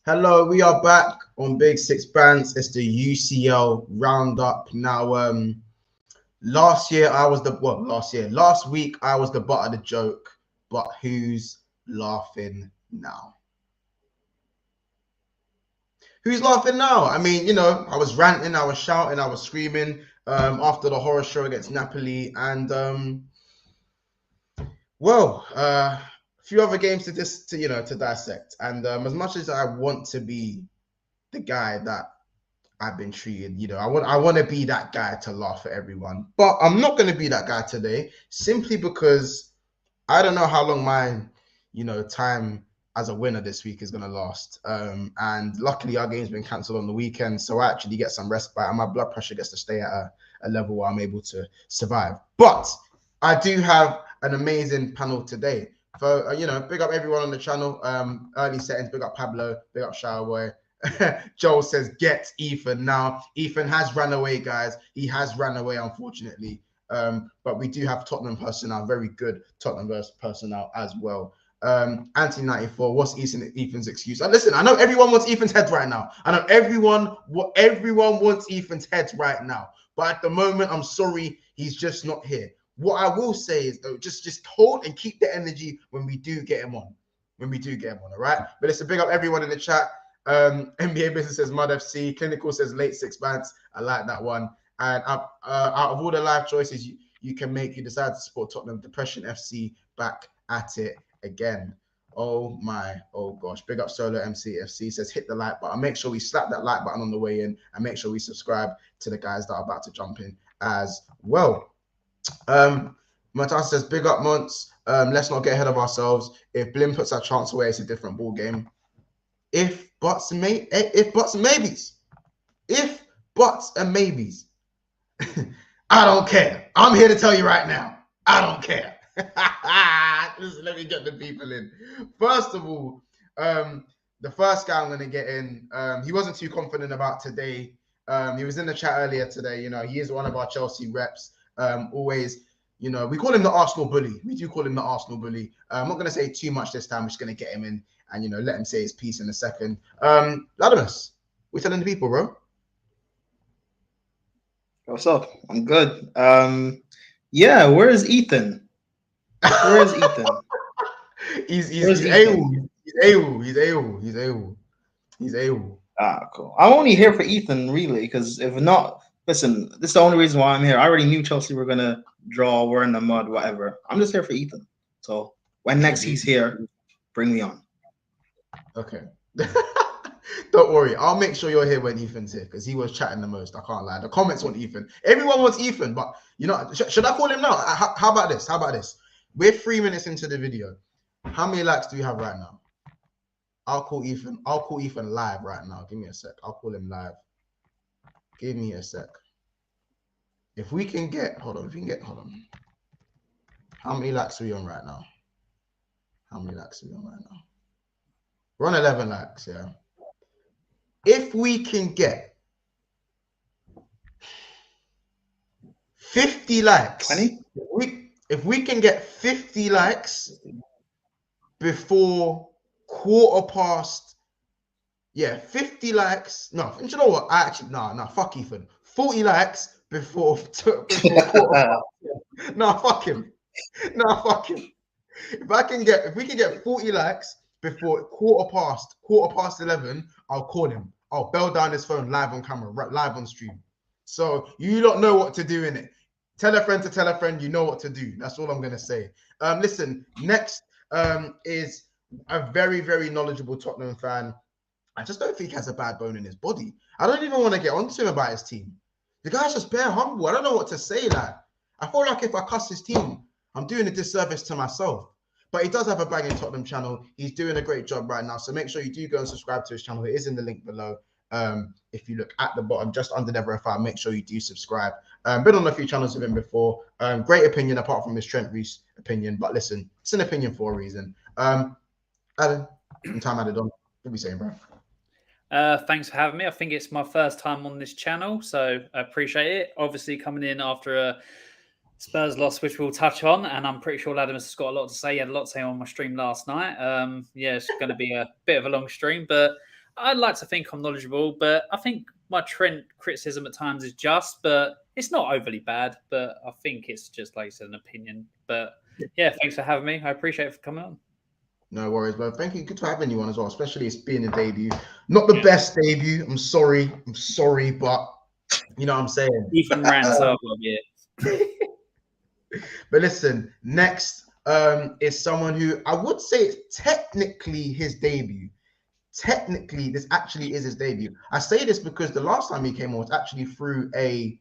Hello, we are back on Big Six Bands. It's the UCL roundup. Now, last week I was the butt of the joke, but who's laughing now? Who's laughing now? I mean, I was ranting, I was shouting, I was screaming after the horror show against Napoli, and a few other games to dissect. And as much as I want to be the guy that I've been treated, I want to be that guy to laugh at everyone, but I'm not going to be that guy today simply because I don't know how long my time as a winner this week is going to last. And luckily our game's been cancelled on the weekend, so I actually get some respite and my blood pressure gets to stay at a level where I'm able to survive. But I do have an amazing panel today. So big up everyone on the channel. Early settings, big up Pablo, big up Showerboy. Joel says, get Ethan now. Ethan has ran away, guys. He has ran away, unfortunately. But we do have Tottenham personnel, very good Tottenham personnel as well. Anthony 94, what's Ethan's excuse? And listen, I know everyone wants Ethan's head right now. I know everyone wants Ethan's head right now. But at the moment, I'm sorry, he's just not here. What I will say is, just hold and keep the energy when we do get him on. All right? But listen, big up everyone in the chat. NBA Business says Mud FC. Clinical says late six bands. I like that one. And out of all the live choices you can make, you decide to support Tottenham. Depression FC back at it again. Oh gosh. Big up Solo MC FC says hit the like button. Make sure we slap that like button on the way in and make sure we subscribe to the guys that are about to jump in as well. Matas says big up Monts. Let's not get ahead of ourselves. If Blim puts our chance away, it's a different ball game. If buts and maybes. I don't care. I'm here to tell you right now. I don't care. Listen, let me get the people in. First of all, the first guy I'm going to get in, he wasn't too confident about today. He was in the chat earlier today. He is one of our Chelsea reps. Always, we call him the Arsenal bully. We do call him the Arsenal bully. I'm not going to say too much this time. I'm just going to get him in and, let him say his piece in a second. Latimus, we telling the people, bro? What's up? I'm good. Yeah, where is Ethan? Where is Ethan? He's AWOL. He's AWOL. Ah, cool. I'm only here for Ethan, really, because if not, listen, this is the only reason why I'm here. I already knew Chelsea were gonna draw, we're in the mud, whatever. I'm just here for Ethan. So when next he's here, bring me on. Okay. Don't worry. I'll make sure you're here when Ethan's here because he was chatting the most. I can't lie. The comments want Ethan. Everyone wants Ethan, but should I call him now? How about this? We're 3 minutes into the video. How many likes do we have right now? I'll call Ethan live right now. Give me a sec. I'll call him live. Give me a sec. If we can get, hold on. How many likes are we on right now? We're on 11 likes, yeah. If we can get 50 likes, 20? If we can get 50 likes before 50 likes. No, you know what? No, fuck Ethan. 40 likes before quarter past. No, fuck him. If we can get 40 likes before quarter past 11, I'll call him. I'll bell down his phone live on camera, live on stream. So you don't know what to do in it. Tell a friend to tell a friend, you know what to do. That's all I'm gonna say. Listen, next is a very, very knowledgeable Tottenham fan. I just don't think he has a bad bone in his body. I don't even want to get onto him about his team. The guy's just bare humble. I don't know what to say. Like, I feel like if I cuss his team, I'm doing a disservice to myself. But he does have a banging Tottenham channel. He's doing a great job right now. So make sure you do go and subscribe to his channel. It is in the link below. If you look at the bottom, just under Never Fire, make sure you do subscribe. Been on a few channels with him before. Great opinion, apart from his Trent Reece opinion. But listen, it's an opinion for a reason. Alan, time added on. What are we saying, bro? Thanks for having me. I think it's my first time on this channel, so I appreciate it. Obviously, coming in after a Spurs loss, which we'll touch on, and I'm pretty sure Latimus has got a lot to say. He had a lot to say on my stream last night. It's going to be a bit of a long stream, but I'd like to think I'm knowledgeable, but I think my Trent criticism at times is just, but it's not overly bad. But I think it's just, like I said, an opinion. But yeah, thanks for having me. I appreciate it for coming on. No worries, bro. Thank you. Good to have anyone as well, especially it's being a debut. Not the best debut. I'm sorry, but you know what I'm saying. Ethan ran, so I've got to But listen, next is someone who I would say it's technically his debut. Technically, this actually is his debut. I say this because the last time he came on was actually through a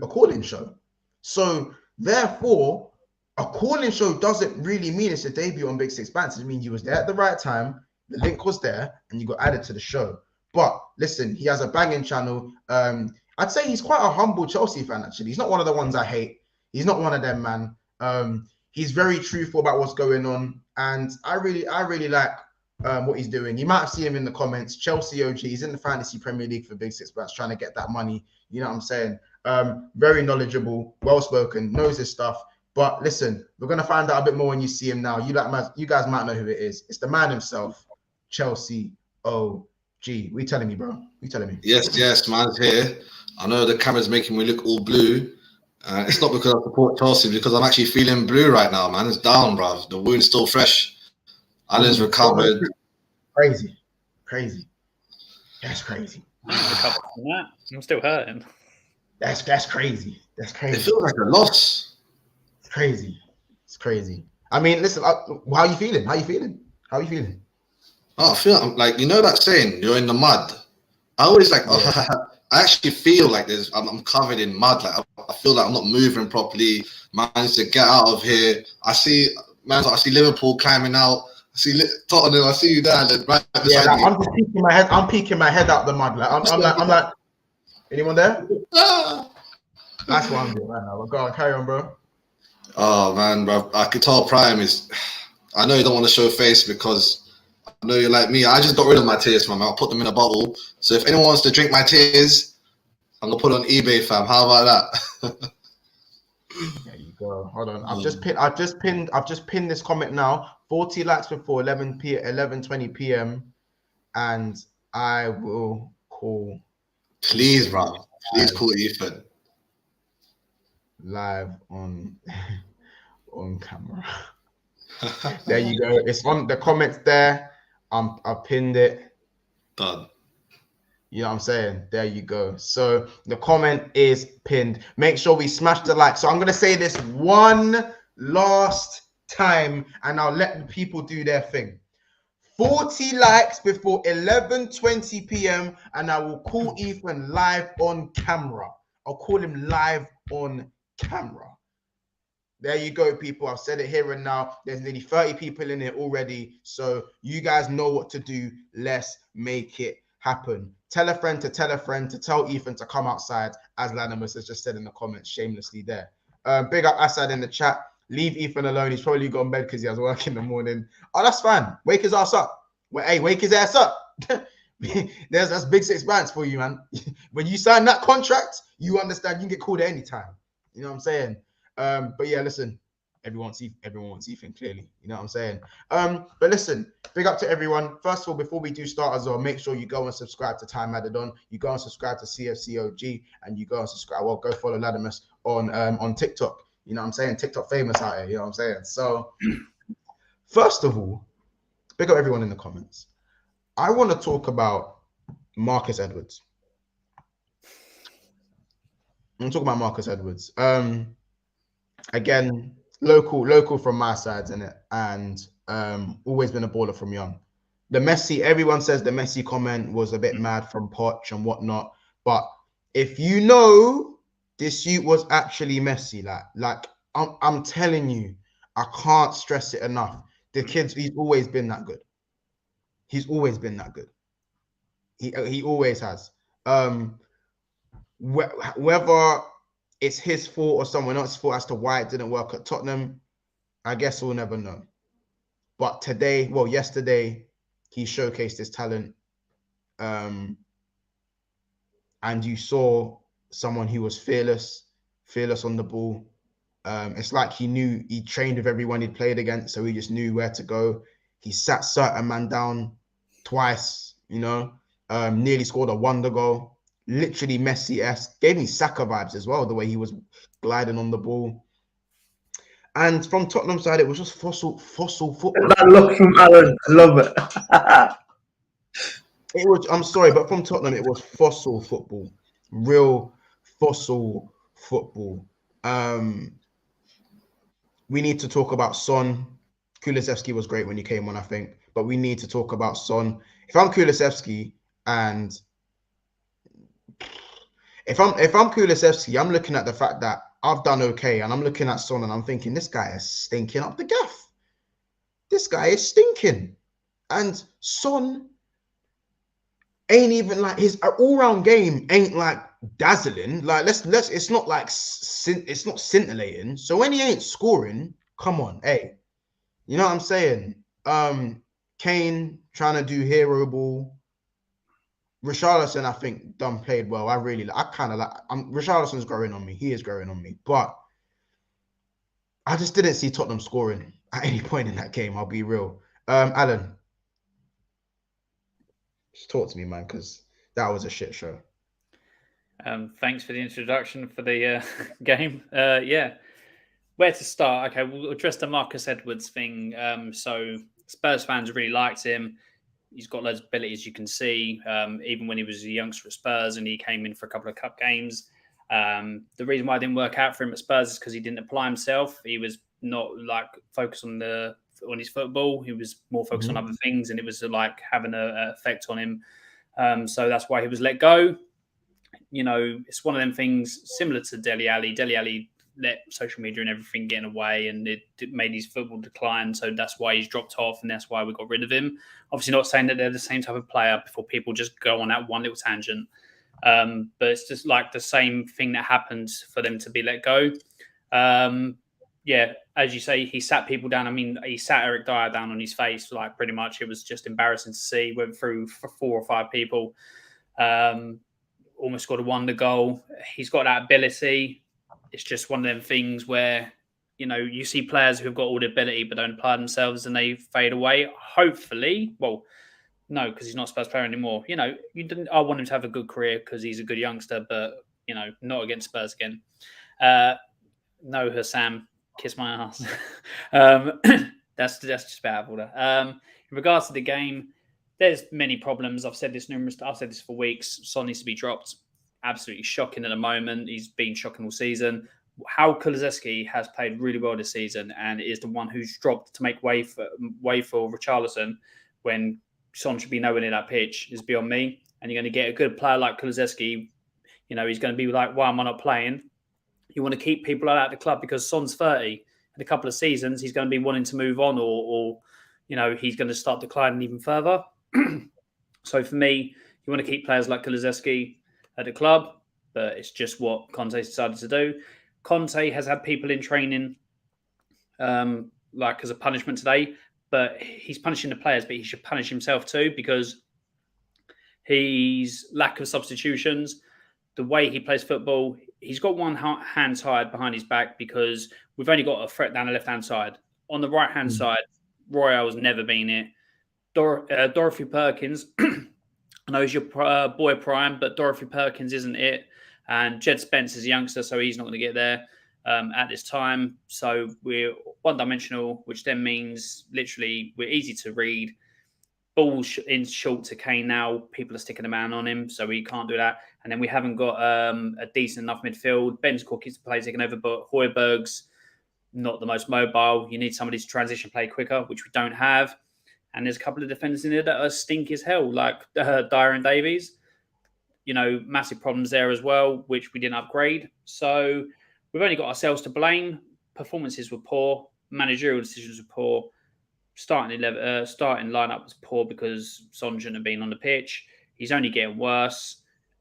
call-in show. So therefore, a call-in show doesn't really mean it's a debut on Big Six Bands. It means you was there at the right time, the link was there, and you got added to the show. But listen, he has a banging channel. I'd say he's quite a humble Chelsea fan, actually. He's not one of the ones I hate. He's not one of them, man. He's very truthful about what's going on. And I really like what he's doing. You might have seen him in the comments. Chelsea OG. He's in the Fantasy Premier League for Big Six Bands, trying to get that money. You know what I'm saying? Very knowledgeable, well-spoken, knows his stuff. But listen, we're going to find out a bit more when you see him now. You guys might know who it is. It's the man himself, Chelsea OG. What you telling me, bro? What you telling me? Yes, man's here. I know the camera's making me look all blue. It's not because I support Chelsea, because I'm actually feeling blue right now, man. It's down, bro. The wound's still fresh. Alan's recovered. Crazy. That's crazy. I'm still hurting. That's crazy. That's crazy. It feels like a loss. It's crazy. I mean, listen. How are you feeling? Oh, I feel like, you know that saying, you're in the mud. I always like. Yeah. I actually feel like I'm covered in mud. Like I feel like I'm not moving properly. Managed to get out of here. I see Liverpool climbing out. I see Tottenham. I see you there. Right beside me. I'm just peeking my head. I'm peeking my head out the mud. Like I'm like, anyone there? That's what I'm doing right now. Go on, carry on, bro. Oh man, bro. I could tell Prime is. I know you don't want to show face because I know you're like me. I just got rid of my tears, man. I'll put them in a bottle. So if anyone wants to drink my tears, I'm gonna put it on eBay, fam. How about that? There you go. Hold on. I've just pinned this comment now. 40 likes before 11:20 p.m. and I will call. Please, bro. Please call Ethan. Live on camera. There you go. It's on the comments there. I've pinned it. Done. You know what I'm saying? There you go. So the comment is pinned. Make sure we smash the like. So I'm going to say this one last time and I'll let the people do their thing. 40 likes before 11:20 p.m. and I will call Ethan live on camera. I'll call him live on camera. There you go, people. I've said it here and now. There's nearly 30 people in here already. So you guys know what to do. Let's make it happen. Tell a friend to tell Ethan to come outside, as Lanimus has just said in the comments shamelessly there. Big up Assad in the chat. Leave Ethan alone. He's probably gone bed because he has work in the morning. Oh, that's fine. Wake his ass up. Wake his ass up. That's Big Six Bands for you, man. When you sign that contract, you understand you can get called at any time. You know what I'm saying? But yeah, listen, everyone wants Ethan, clearly. You know what I'm saying? But listen, big up to everyone. First of all, before we do start as well, make sure you go and subscribe to Time Added On. You go and subscribe to CFCOG, and you go and subscribe. Well, go follow Ladimus on TikTok. You know what I'm saying? TikTok famous out here. You know what I'm saying? So, first of all, big up everyone in the comments. I want to talk about Marcus Edwards. I'm talking about Marcus Edwards. Again, local from my side, innit? And always been a baller from young. The Messi, everyone says the Messi comment was a bit mad from Poch and whatnot. But if you know this youth was actually Messi, like I'm telling you, I can't stress it enough. The kid's he's always been that good. He's always been that good. He always has. Whether it's his fault or someone else's fault as to why it didn't work at Tottenham, I guess we'll never know. But yesterday, he showcased his talent. And you saw someone who was fearless on the ball. It's like he trained with everyone he'd played against, so he just knew where to go. He sat certain man down twice, nearly scored a wonder goal. Literally Messi-esque. Gave me Saka vibes as well, the way he was gliding on the ball. And from Tottenham side, it was just fossil football. That look from Alan, I love it. It was. I'm sorry, but from Tottenham, it was fossil football, real fossil football. We need to talk about Son. Kulusevski was great when he came on, I think, but we need to talk about Son. If I'm Kulusevski and if I'm Kulusevski, I'm looking at the fact that I've done okay, and I'm looking at Son and I'm thinking this guy is stinking up the gaff. This guy is stinking, and Son ain't even like his all-round game ain't like dazzling. Like let's it's not like it's not scintillating. So when he ain't scoring, come on, hey, you know what I'm saying? Kane trying to do hero ball. Richarlison, I think, done played well. I kind of like. Richarlison's growing on me. He is growing on me, but I just didn't see Tottenham scoring at any point in that game. I'll be real. Alan, just talk to me, man, because that was a shit show. Thanks for the introduction for the game. Yeah, where to start? Okay, we'll address the Marcus Edwards thing. So Spurs fans really liked him. He's got loads of abilities, you can see, even when he was a youngster at Spurs and he came in for a couple of cup games. The reason why it didn't work out for him at Spurs is because he didn't apply himself. He was not like focused on his football. He was more focused on other things, and it was like having an effect on him. So that's why he was let go. It's one of them things similar to Dele Alli. Dele Alli let social media and everything get in the way, and it made his football decline. So that's why he's dropped off, and that's why we got rid of him. Obviously, not saying that they're the same type of player before people just go on that one little tangent. But it's just like the same thing that happened for them to be let go. Yeah, as you say, he sat people down. I mean, he sat Eric Dyer down on his face, like pretty much. It was just embarrassing to see. Went through for 4 or 5 people. Almost scored a wonder goal. He's got that ability. It's just one of them things where, you see players who've got all the ability but don't apply themselves and they fade away. Hopefully, well, no, because he's not a Spurs player anymore. I want him to have a good career because he's a good youngster, but, not against Spurs again. No, Hassam, kiss my ass. That's just about out of order. In regards to the game, there's many problems. I've said this for weeks. Son needs to be dropped. Absolutely shocking at the moment. He's been shocking all season. How Kulusevski has played really well this season and is the one who's dropped to make way for Richarlison when Son should be nowhere near that pitch is beyond me. And you're going to get a good player like Kulusevski. He's going to be like, why am I not playing? You want to keep people out of the club because Son's 30. In a couple of seasons, he's going to be wanting to move on or he's going to start declining even further. So for me, you want to keep players like Kulusevski at the club, but it's just what Conte's decided to do. Conte has had people in training like as a punishment today, but he's punishing the players, but he should punish himself too because his lack of substitutions, the way he plays football, he's got one hand tied behind his back because we've only got a threat down the left-hand side. On the right-hand side, Royale's never been it. Dorothy Perkins, I know he's your boy Prime, but Dorothy Perkins isn't it. And Jed Spence is a youngster, so he's not going to get there at this time. So we're one-dimensional, which then means literally we're easy to read. Ball's in short to Kane now. People are sticking a man on him, so we can't do that. And then we haven't got a decent enough midfield. Ben's Cook is the play taken over, but Højbjerg's not the most mobile. You need somebody to transition play quicker, which we don't have. And there's a couple of defenders in there that are stink as hell, like Dyer and Davies. Massive problems there as well, which we didn't upgrade. So we've only got ourselves to blame. Performances were poor. Managerial decisions were poor. Starting lineup was poor because Son shouldn't have been on the pitch. He's only getting worse.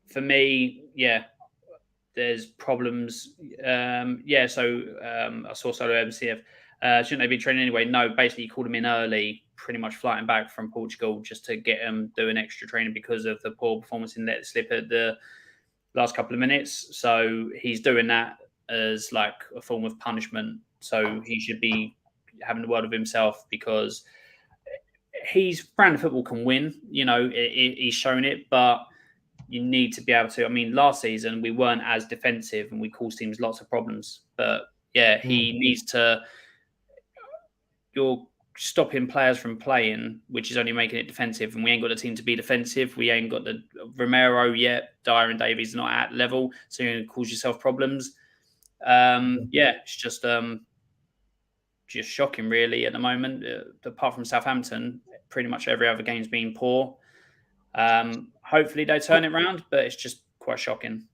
For me, there's problems. I saw Solo MCF. Shouldn't they be training anyway? No, basically he called him in early, pretty much flying back from Portugal just to get him doing extra training because of the poor performance and let it slip at the last couple of minutes. So he's doing that as like a form of punishment. So he should be having the word of himself because He's brand of football can win. He's shown it, but you need to be able to. I mean, last season we weren't as defensive and we caused teams lots of problems. But yeah, he needs to. You're stopping players from playing, which is only making it defensive. And we ain't got the team to be defensive. We ain't got the Romero yet. Dyer and Davies not at level, so you're going to cause yourself problems. It's just shocking, really, at the moment. Apart from Southampton, pretty much every other game's been poor. Hopefully they turn it around, but it's just quite shocking.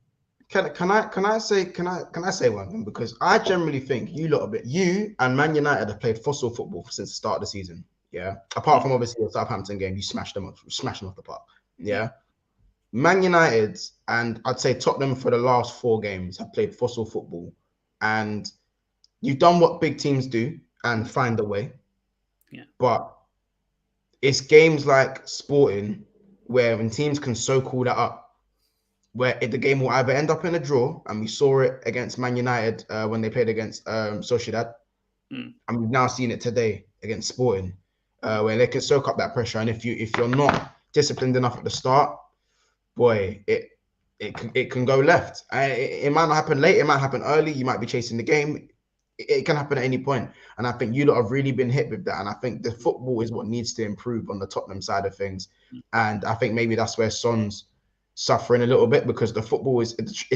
Can I say one thing? Because I generally think you and Man United have played fossil football since the start of the season. Yeah. Apart from obviously the Southampton game, you smashed them off the park. Yeah. Man United and I'd say Tottenham for the last 4 games have played fossil football, and you've done what big teams do and find a way. Yeah. But it's games like Sporting where when teams can so call that up, where the game will either end up in a draw, and we saw it against Man United when they played against Sociedad, and we've now seen it today against Sporting, where they can soak up that pressure. And if you're not disciplined enough at the start, boy, it can go left. It might not happen late, it might happen early. You might be chasing the game. It can happen at any point. And I think you lot have really been hit with that. And I think the football is what needs to improve on the Tottenham side of things. And I think maybe that's where Son's suffering a little bit, because the football it's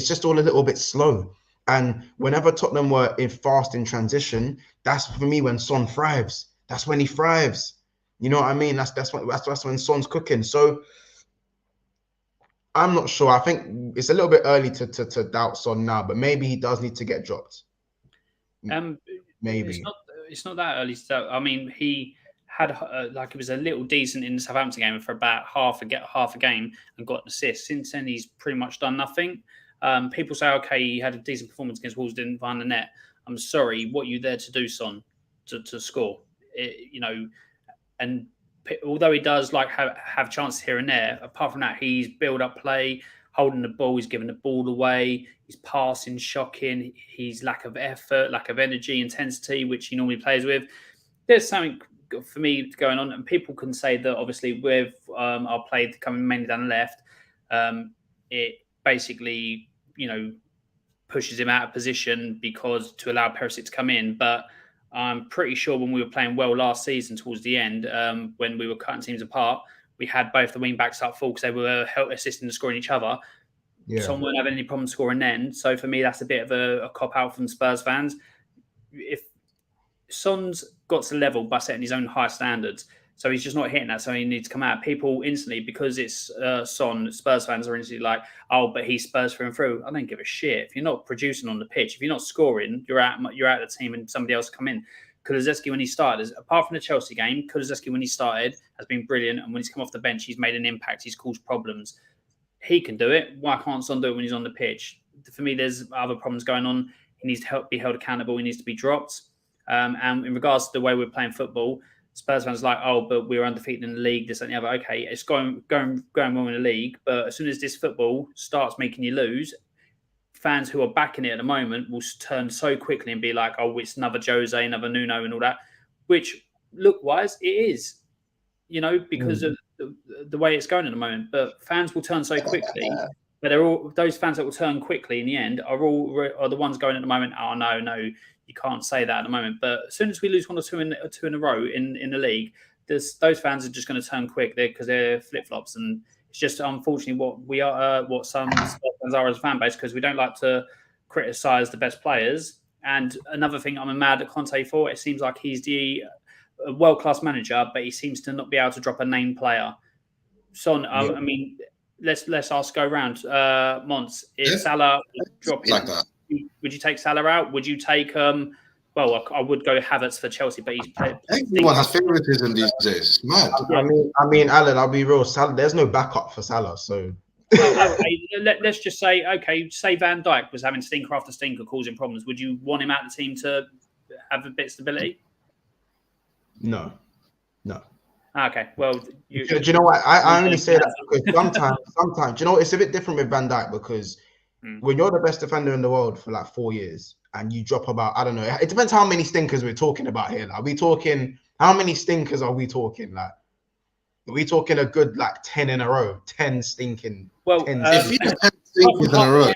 just all a little bit slow. And whenever Tottenham were fast in transition, that's for me when Son thrives. That's when he thrives. You know what I mean? That's when Son's cooking. So I'm not sure. I think it's a little bit early to doubt Son now, but maybe he does need to get dropped. Maybe it's not that early. So I mean, he had it was a little decent in the Southampton game for about half a game and got an assist. Since then, he's pretty much done nothing. People say, okay, he had a decent performance against Wolves, didn't find the net. I'm sorry, what are you there to do, Son? To score, and although he does have chances here and there, apart from that, he's build up play, holding the ball, he's giving the ball away, he's passing, shocking, he's lack of effort, lack of energy, intensity, which he normally plays with. There's something for me going on, and people can say that obviously with our play coming mainly down the left, it basically pushes him out of position because to allow Perisic to come in. But I'm pretty sure when we were playing well last season towards the end, when we were cutting teams apart, we had both the wing backs up full because they were assisting and scoring each other. Yeah. So we weren't having any problem scoring then. So for me, that's a bit of a cop out from Spurs fans. If Son's got to level by setting his own high standards, so he's just not hitting that, so he needs to come out. People instantly, because it's Son, Spurs fans are instantly like, oh, but he's Spurs through and through. I don't give a shit. If you're not producing on the pitch, if you're not scoring, you're out of the team and somebody else come in. Kulusevski, when he started, apart from the Chelsea game, Kulusevski, when he started, has been brilliant. And when he's come off the bench, he's made an impact. He's caused problems. He can do it. Why can't Son do it when he's on the pitch? For me, there's other problems going on. He needs to be held accountable. He needs to be dropped. And in regards to the way we're playing football, Spurs fans are like, oh, but we were undefeated in the league, this and the other. Okay, it's going well in the league, but as soon as this football starts making you lose, fans who are backing it at the moment will turn so quickly and be like, oh, it's another Jose, another Nuno and all that, which look-wise, it is, because of the way it's going at the moment. But fans will turn so quickly, but those fans that will turn quickly in the end are the ones going at the moment, oh, no, you can't say that at the moment. But as soon as we lose one or two in a row in the league, those fans are just going to turn quick because they're flip-flops. And it's just unfortunately what some fans are as a fan base, because we don't like to criticise the best players. And another thing I'm mad at Conte for, it seems like he's a world-class manager, but he seems to not be able to drop a name player. Son, I mean, let's ask go round. Mons, if Salah dropping, like that. Would you take Salah out? Would you take I would go Havertz for Chelsea, but he's played. Everyone has favouritism these days. It's mad. I mean, Alan, I'll be real. Salah, there's no backup for Salah, so. Let's just say, okay, say Van Dijk was having stinker after stinker causing problems. Would you want him out of the team to have a bit of stability? No. Okay, well, do you know what? I only say that because sometimes, do you know, it's a bit different with Van Dijk because when you're the best defender in the world for like 4 years and you drop about, I don't know, it depends how many stinkers we're talking about here. Like, are we talking, how many stinkers are we talking? Like, Are we talking a good like 10 in a row? 10 stinking. Well, 10 If you stinking. had 10 in a row,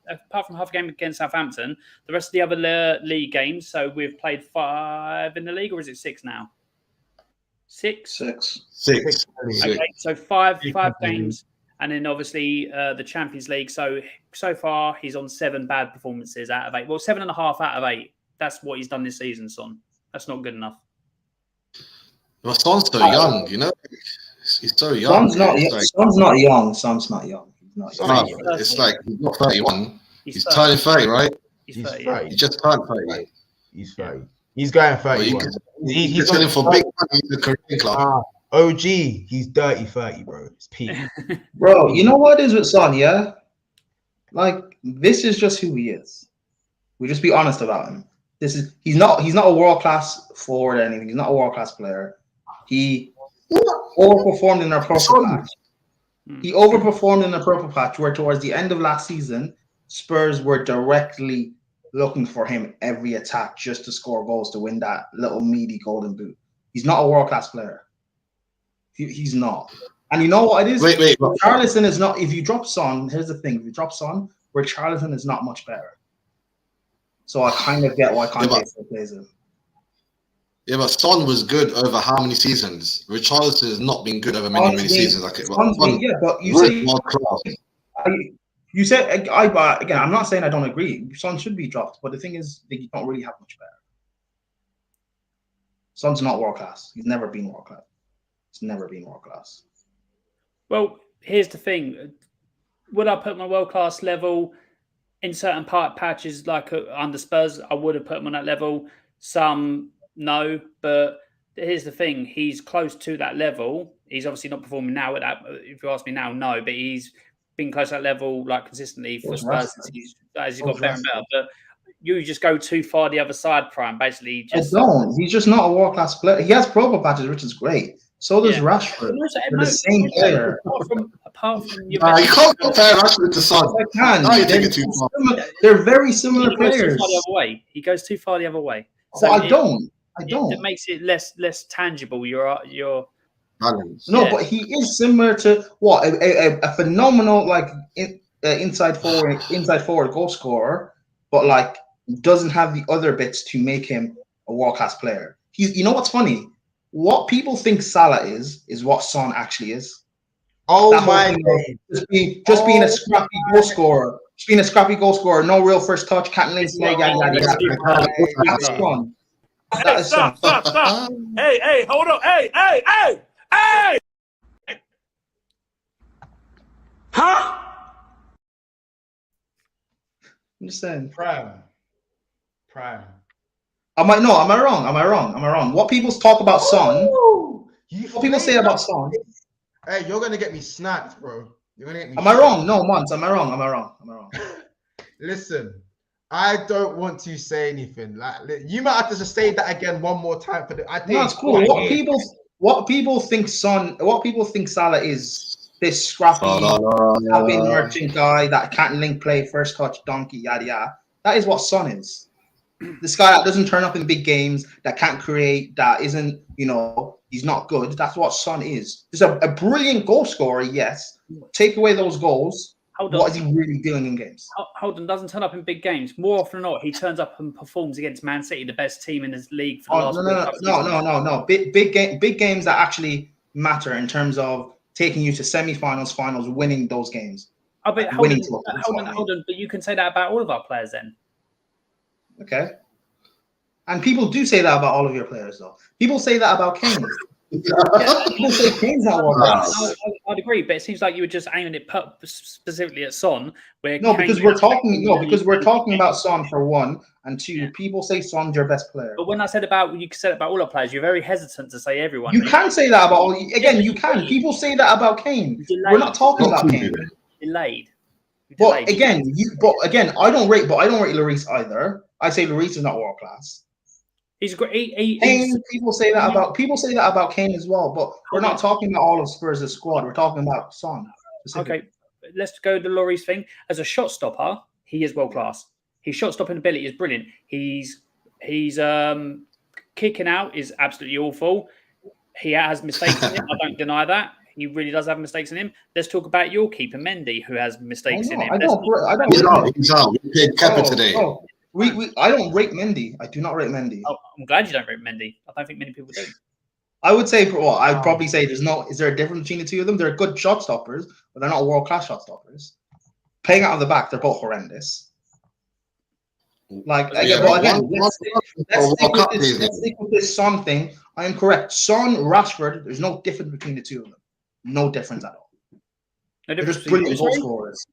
apart from half a game against Southampton, the rest of the other league games. So we've played 5 in the league, or is it 6 now? 6. six. Okay, so five games, and then obviously the Champions League. So far he's on 7 bad performances out of 8. Well, 7.5 out of 8. That's what he's done this season, Son. That's not good enough. Well, Son's so young, you know. He's so young. Son's not young. Son's not young. Son's not young. He's not young. It's like he's not 31. He's 30. turning 30, right? He's He's 30. 30. He just turned 30. He's 30. He's going Well, 31. he's selling for big money in the Korean club. OG, he's dirty 30, bro. It's peak. Bro, you know what it is with Son, yeah? Like, this is just who he is. We just be honest about him. He's not a world-class forward or anything. He's not a world-class player. He overperformed in our purple patch. He overperformed in the purple patch, where towards the end of last season, Spurs were directly looking for him every attack just to score goals to win that little meaty golden boot. He's not a world-class player. He's not. And you know what it is? Wait. Richarlison is not. If you drop Son, here's the thing. If you drop Son, Richarlison is not much better. So I kind of get why Conte still plays him. Yeah, but Son was good over how many seasons? Richarlison has not been good over many seasons. But you say again. I'm not saying I don't agree. Son should be dropped, but the thing is, they don't really have much better. Son's not world class. He's never been world class. Well, here's the thing. Would I put him on a world-class level? In certain patches, like under Spurs, I would have put him on that level. Some, no. But here's the thing. He's close to that level. He's obviously not performing now at that. If you ask me now, no. But he's been close to that level, like, consistently for Spurs as he's got better and better. But you just go too far the other side, Prime. Basically, I don't. He's just not a world-class player. He has purple patches, which is great. So does Rashford. They're the same player. Apart from you can't compare Rashford to Son. I can. They're very similar players. He goes too far the other way. So I don't. It makes it less tangible. Your balance. No, but he is similar to what a phenomenal inside forward goal scorer, but like doesn't have the other bits to make him a world-class player. You know what's funny? What people think Salah is what Son actually is. Oh my God. Just being a scrappy goal scorer. Just being a scrappy goal scorer, no real first touch, can't link leg, That's Son. That is Son. Stop. Hey, hold on. Hey. Huh? I'm just saying. Prime. Am I wrong? What people talk about Son? What people say about Son? Hey, you're gonna get me snapped, bro. You're gonna get me. Am I wrong? No, Mons. Am I wrong? Listen, I don't want to say anything. Like, you might have to just say that again one more time for the. I think no, it's cool. What people think Salah is this scrappy, merchant guy that can't link play, first touch, donkey, yada yada. That is what Son is. This guy that doesn't turn up in big games, that can't create, that isn't, he's not good. That's what Son is. He's a brilliant goal scorer, yes. Take away those goals. What is he really doing in games? Holden doesn't turn up in big games. More often than not, he turns up and performs against Man City, the best team in his league for the last. No. Big games that actually matter in terms of taking you to semi-finals, finals, winning those games. Holden, but you can say that about all of our players then. Okay. And people do say that about all of your players, though. People say that about Kane. People say Kane's not world-class. I'd agree, but it seems like you were just aiming it specifically at Son. Because we're talking about Son for one, and two. People say Son's your best player. But when I said about all our players, you're very hesitant to say everyone. You can say that about all. Again, you can. People say that about Kane. We're not talking about Kane. Delayed. But again, I don't rate Lloris either. I say Lloris is not world class. He's great. People say that about Kane as well. But we're not talking about all of Spurs' squad. We're talking about Son. Okay, let's go to the Lloris thing. As a shot stopper, he is world class. His shot stopping ability is brilliant. He's kicking out is absolutely awful. he has mistakes in him. I don't deny that. He really does have mistakes in him. Let's talk about your keeper, Mendy, who has mistakes in him. I don't He's out. We played Kepa today. I don't rate Mendy. I do not rate Mendy. Oh, I'm glad you don't rate Mendy. I don't think many people do. I would say, I'd probably say is there a difference between the two of them? They're good shot stoppers, but they're not world-class shot stoppers. Playing out of the back, they're both horrendous. Let's stick with this Son thing. I am correct. Son, Rashford, there's no difference between the two of them. No difference at all. They're just brilliant goal scorers.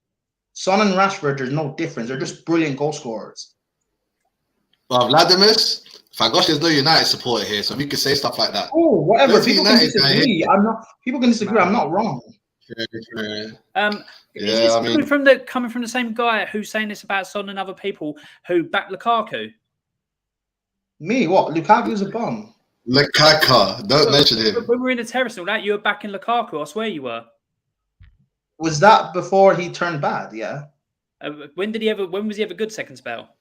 Son and Rashford, there's no difference. They're just brilliant goal scorers. Well, Vladimir, Fagosh is no United supporter here, so we could say stuff like that. Oh, whatever. People can disagree. People can disagree. I'm not wrong. Coming from the same guy who's saying this about Son and other people who back Lukaku. Me? What? Lukaku's a bum. Lukaku, don't mention him. When we were in the terrace and all that, you were backing Lukaku. I swear you were. Was that before he turned bad? Yeah. When was he ever good second spell?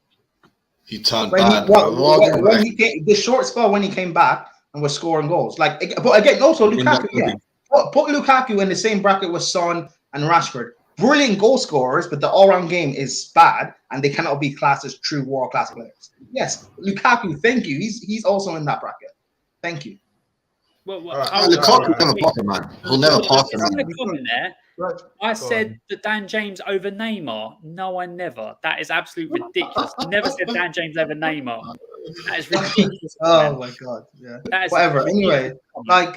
He turned bad. The short spell when he came back and was scoring goals. But again, also Lukaku. Yeah. Put Lukaku in the same bracket with Son and Rashford. Brilliant goal scorers, but the all-round game is bad, and they cannot be classed as true world-class players. Yes, Lukaku. Thank you. He's also in that bracket. Thank you. Lukaku never pass him, man. He'll never pass him. I said that Dan James over Neymar. No, I never. That is absolutely ridiculous. I never said Dan James over Neymar. That is ridiculous. Oh my god. Yeah. Whatever. Anyway, I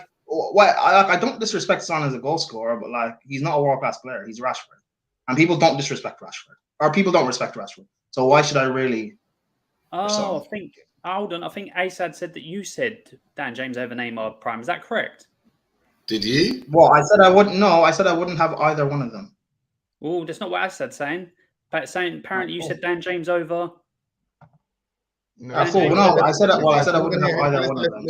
don't disrespect Son as a goal scorer, but he's not a world class player. He's Rashford, and people don't disrespect Rashford, or people don't respect Rashford. So why should I really? Hold on. I think Asad said that you said Dan James over Neymar prime. Is that correct? Did you? Well, I said I wouldn't. No, I said I wouldn't have either one of them. Oh, that's not what Asad's saying. But apparently you said Dan James over. No, I said I wouldn't have either one of them.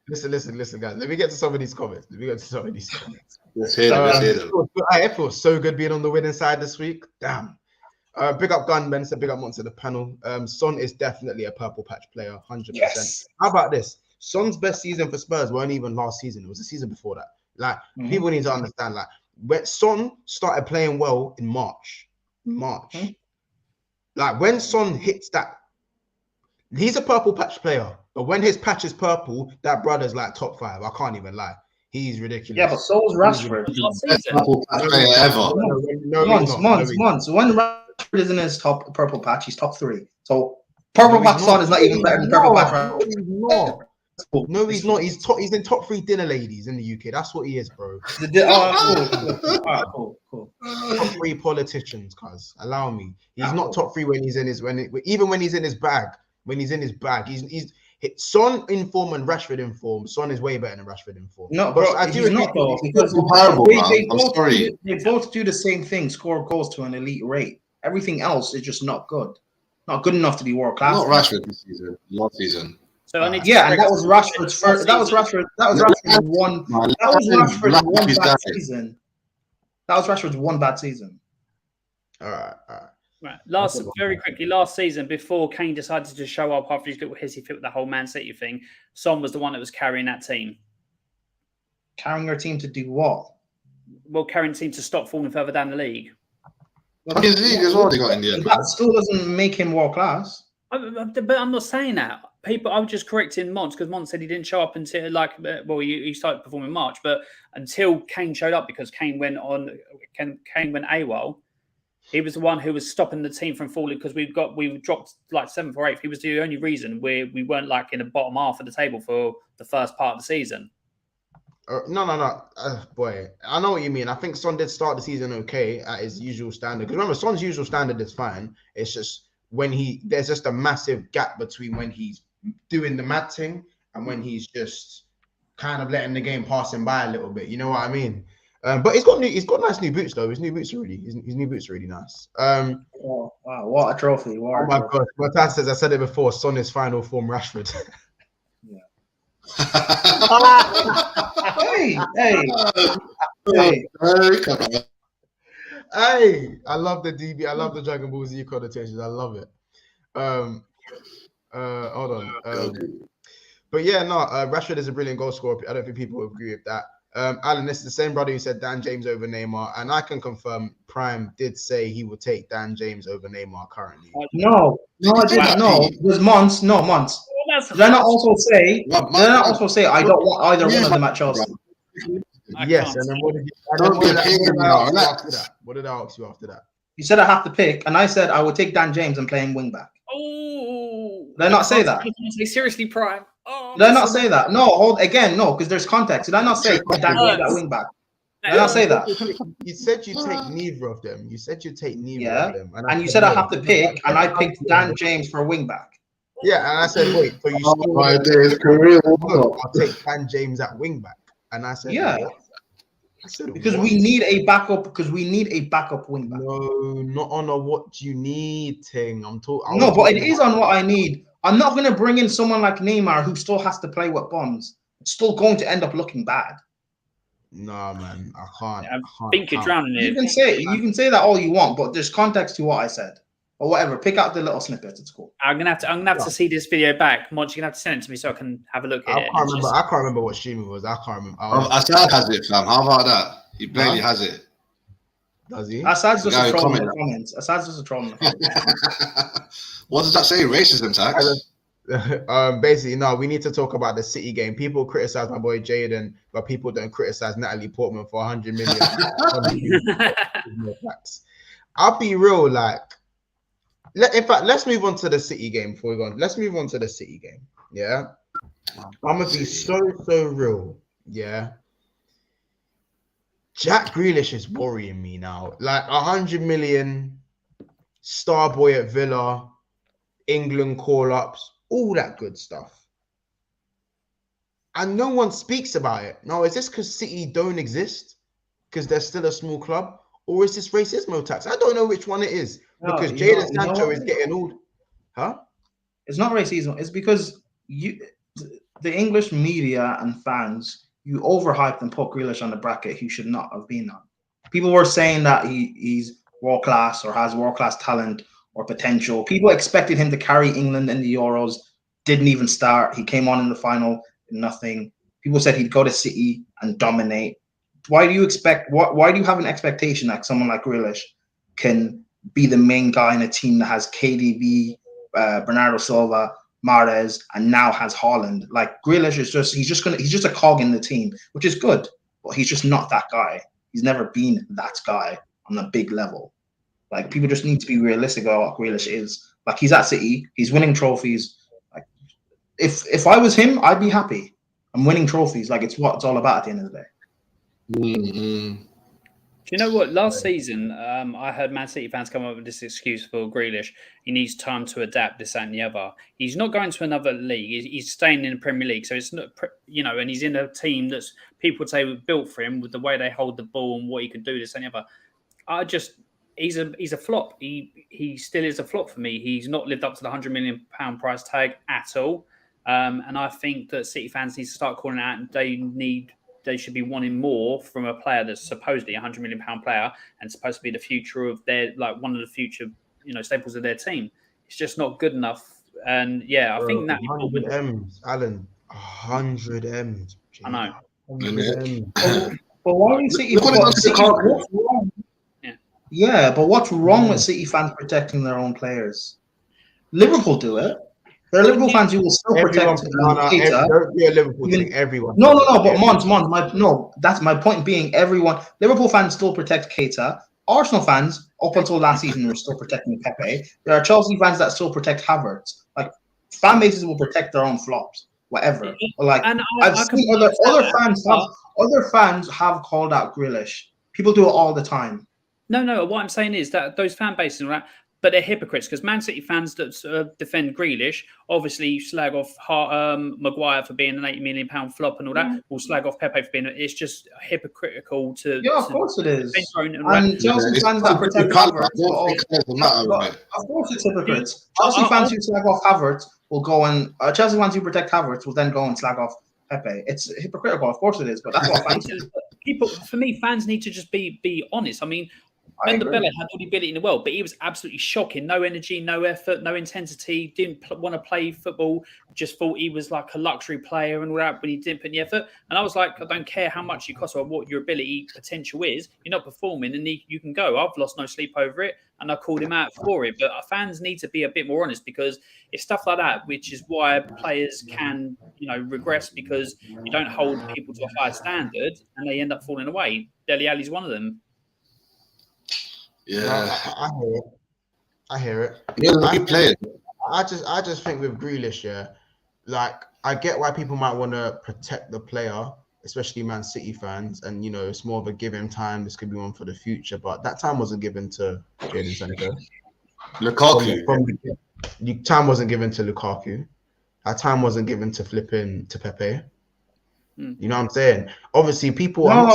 Listen, guys. Let me get to some of these comments. Let's hear them. It feels so good being on the winning side this week. Damn. Big up Gunman, said big up onto the panel. Son is definitely a purple patch player, 100%. Yes. How about this? Son's best season for Spurs weren't even last season. It was the season before that. People need to understand, when Son started playing well in March. When Son hits that, he's a purple patch player. But when his patch is purple, that brother's top 5. I can't even lie. He's ridiculous. Yeah, but so is Rashford. Purple patch player ever. Months. When Rashford is in his top purple patch, he's top 3. So purple patch Son is not even better than purple patch Rashford. No, he's not. He's in top 3 dinner ladies in the UK. That's what he is, bro. Cool. Top 3 politicians, cuz. Allow me. He's not top 3 when he's in his even when he's in his bag. When he's in his bag, he's Son in form and Rashford in form. Son is way better than Rashford in form. No, bro, I do not though, because they both do the same thing: score goals to an elite rate. Everything else is just not good. Not good enough to be world class. Not Rashford this season. Last season. So and that was Rashford's first. That was Rashford. That was Rashford's one. That was Rashford's one bad season. That was Rashford's one bad season. All right. Right. Last season, before Kane decided to show up after his little hissy fit with the whole Man City thing, Son was the one that was carrying that team. Carrying your team to do what? Well, carrying the team to stop falling further down the league. His league as well, they got in the end. That still doesn't make him world class. But I'm not saying that. I was just correcting Mons because Mons said he didn't show up until he started performing in March, but until Kane showed up because Kane went AWOL. He was the one who was stopping the team from falling because we dropped 7th or 8th. He was the only reason we weren't in the bottom half of the table for the first part of the season. No. Boy, I know what you mean. I think Son did start the season okay at his usual standard. Because remember, Son's usual standard is fine. It's just there's just a massive gap between when he's doing the mad thing and when he's just kind of letting the game pass him by a little bit. You know what I mean? But he's got nice new boots though. His new boots are really nice. Wow, what a trophy! Oh my god! What Taz says, I said it before. Son is final form Rashford. Yeah. Hey! I love the DB. I love the Dragon Ball Z connotations. I love it. Hold on. But yeah, no, Rashford is a brilliant goal scorer. I don't think people agree with that. Alan, this is the same brother who said Dan James over Neymar, and I can confirm Prime did say he would take Dan James over Neymar currently. No, I didn't. No, it was months. Did I not also say? Did I not also say I don't want either one of them at Chelsea? Yes, and then what did I ask you after that? You said I have to pick, and I said I would take Dan James and play him wing back. Oh, did I not say that? Seriously, Prime. Oh, did I not say that? No, no, because there's context. Did I not say put Dan James at wing back? Did I not say that? You said you take neither of them. You said you take neither of them, and you said I have to pick, and I picked Dan James for a wing back. Yeah, and I said, wait, so you I'll take Dan James at wing back, and I said, yeah. What? I said, because we need a backup. Because we need a backup wing back. No, not on a what you need thing. I'm talking. No, but it is on what I need. I'm not going to bring in someone like Neymar who still has to play with bums. It's still going to end up looking bad. No, man, I can't. I think you're drowning it. You can say that all you want, but there's context to what I said. Or whatever. Pick out the little snippets. It's cool. I'm gonna have to see this video back. Monch, you're gonna have to send it to me so I can have a look at it. I can't remember what stream it was. I can't remember. Assad has it, fam. How about that? He barely has it. Does he? Assad's just a troll in the comments. Assad's just a troll in the comments. What does that say? Racism tax? Basically, no. We need to talk about the City game. People criticize my boy Jaden, but people don't criticize Natalie Portman for 100 million. I'll be real, like. In fact, let's move on to the City game before we go on. Let's move on to the City game. Yeah. I'm going to be so real. Yeah. Jack Grealish is worrying me now. Like 100 million, star boy at Villa, England call-ups, all that good stuff. And no one speaks about it. Now, is this because City don't exist? Because they're still a small club? Or is this racism tax? I don't know which one it is. Because Jadon Sancho is getting old. Huh? It's not racism. It's because the English media and fans, you overhyped and put Grealish on the bracket he should not have been on. People were saying that he's world class or has world class talent or potential. People expected him to carry England in the Euros. Didn't even start. He came on in the final, nothing. People said he'd go to City and dominate. Why do you expect? Why do you have an expectation that someone like Grealish can be the main guy in a team that has KDB, Bernardo Silva, Mahrez, and now has Haaland? Like Grealish is he's just a cog in the team, which is good, but he's just not that guy. He's never been that guy on a big level. Like people just need to be realistic about what Grealish is. Like he's at City, he's winning trophies. Like if I was him, I'd be happy. I'm winning trophies. Like it's what it's all about at the end of the day. Mm-hmm. Do you know what? Last season, I heard Man City fans come up with this excuse for Grealish. He needs time to adapt, this, that, and the other. He's not going to another league. He's staying in the Premier League. So it's not, and he's in a team that's people would say was built for him with the way they hold the ball and what he can do, this and the other. He's a flop. He still is a flop for me. He's not lived up to the £100 million price tag at all. And I think that City fans need to start calling out. They should be wanting more from a player that's supposedly a £100 million player and supposed to be the future of one of the future, staples of their team. It's just not good enough. And yeah, I think that 100 M's, Alan, 100 M's. I know. 100 M's. But why do you City? Yeah, but what's wrong with City fans protecting their own players? Liverpool do it. There are Liverpool fans who will still protect Liverpool thing, everyone. No, but Mons, that's my point being everyone. Liverpool fans still protect Keita. Arsenal fans, up until last season, were still protecting Pepe. There are Chelsea fans that still protect Havertz. Like, fan bases will protect their own flops, whatever. Like, I've seen other fans have called out Grealish. People do it all the time. No, what I'm saying is that those fan bases and all that, but they're hypocrites because Man City fans that defend Grealish obviously slag off Maguire for being an £80 million flop and all that. Will slag off Pepe for being. It's just hypocritical to. Yeah, of course it is. And Chelsea fans that protect Havertz. Of course it's hypocrites. Chelsea fans who slag off Havertz will go and Chelsea fans who protect Havertz will then go and slag off Pepe. It's hypocritical, of course it is, but that's what fans do. For me, fans need to just be honest. I mean, Bella had all the ability in the world, but he was absolutely shocking. No energy, no effort, no intensity. Didn't want to play football. Just thought he was like a luxury player and all that, but he didn't put in the effort. And I was like, I don't care how much you cost or what your ability potential is. You're not performing, and you can go. I've lost no sleep over it, and I called him out for it. But fans need to be a bit more honest, because it's stuff like that, which is why players can, regress, because you don't hold people to a higher standard, and they end up falling away. Dele Alli's one of them. Yeah, I hear it. I just think with Grealish, like I get why people might want to protect the player, especially Man City fans, and it's more of a give him time. This could be one for the future, but that time wasn't given to Jadon Sancho. Lukaku. Time wasn't given to Lukaku. That time wasn't given to Pepe. You know what I'm saying? Obviously, people. Time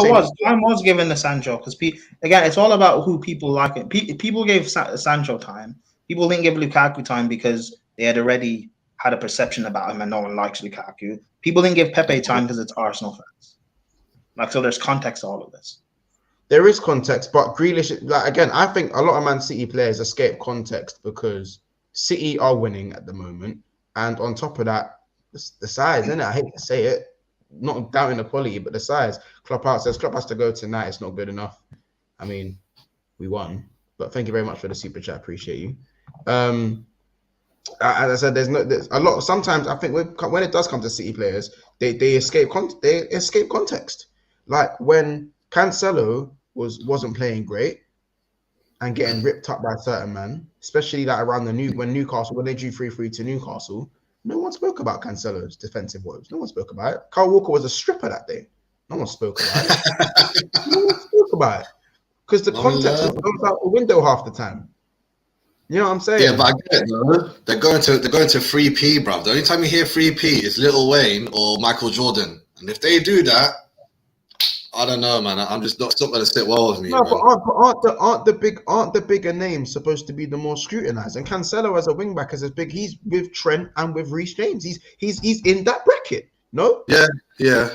was given to Sancho, because again, it's all about who people like. It. People gave Sancho time. People didn't give Lukaku time because they had already had a perception about him, and no one likes Lukaku. People didn't give Pepe time because it's Arsenal fans. So there's context to all of this. There is context, but Grealish, again, I think a lot of Man City players escape context because City are winning at the moment, and on top of that, the size, isn't it? I hate to say it. Not doubting the quality, but the size. Klopp says Klopp has to go tonight. It's not good enough. I mean, we won, but thank you very much for the super chat. Appreciate you. As I said, there's a lot. Sometimes I think when it does come to City players, they escape context. Like when Cancelo wasn't playing great and getting ripped up by a certain man, especially like around when they drew 3-3 to Newcastle. No one spoke about Cancelo's defensive woes. No one spoke about it. Kyle Walker was a stripper that day. No one spoke about it. No one spoke about it. Because the context is out the window half the time. You know what I'm saying? Yeah, but I get it, bro. They're going to 3P, bruv. The only time you hear 3P is Lil Wayne or Michael Jordan. And if they do that, I don't know, man. I'm just not going to sit well with me. No, but aren't the bigger names supposed to be the more scrutinized? And Cancelo as a wing back is as big. He's with Trent and with Reece James. He's in that bracket. No. Yeah.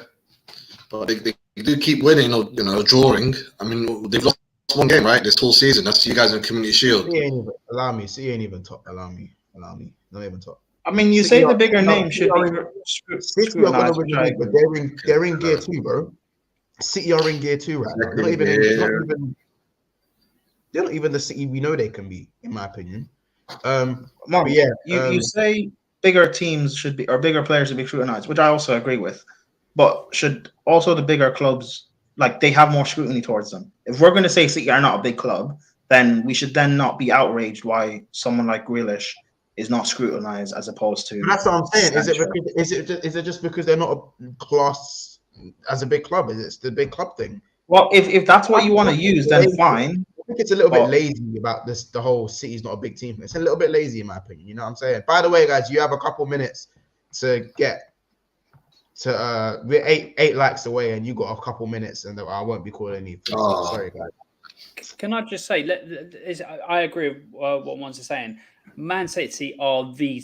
But they do keep winning or drawing. I mean, they've lost one game, right? This whole season. That's you guys in Community Shield. City ain't even top. Allow me. Not even top. I mean, you say the bigger name should be scrutinized. They're in gear 2, bro. City are in gear 2 right now. They're not even the City we know they can be, in my opinion. Mark, you say bigger teams should be, or bigger players should be scrutinized, which I also agree with. But should also the bigger clubs, they have more scrutiny towards them? If we're going to say City are not a big club, then we should then not be outraged why someone like Grealish is not scrutinized as opposed to. But that's what I'm saying. Is it just because they're not a class as a big club? Is it the big club thing? Well, if that's what you want to use, then fine. I think it's a little bit lazy about this. The whole City's not a big team. It's a little bit lazy in my opinion. You know what I'm saying? By the way, guys, you have a couple minutes to get to we're eight likes away, and you got a couple minutes, and I won't be calling any. Sorry, guys. Can I just say, I agree with what Mons is saying. Man City are the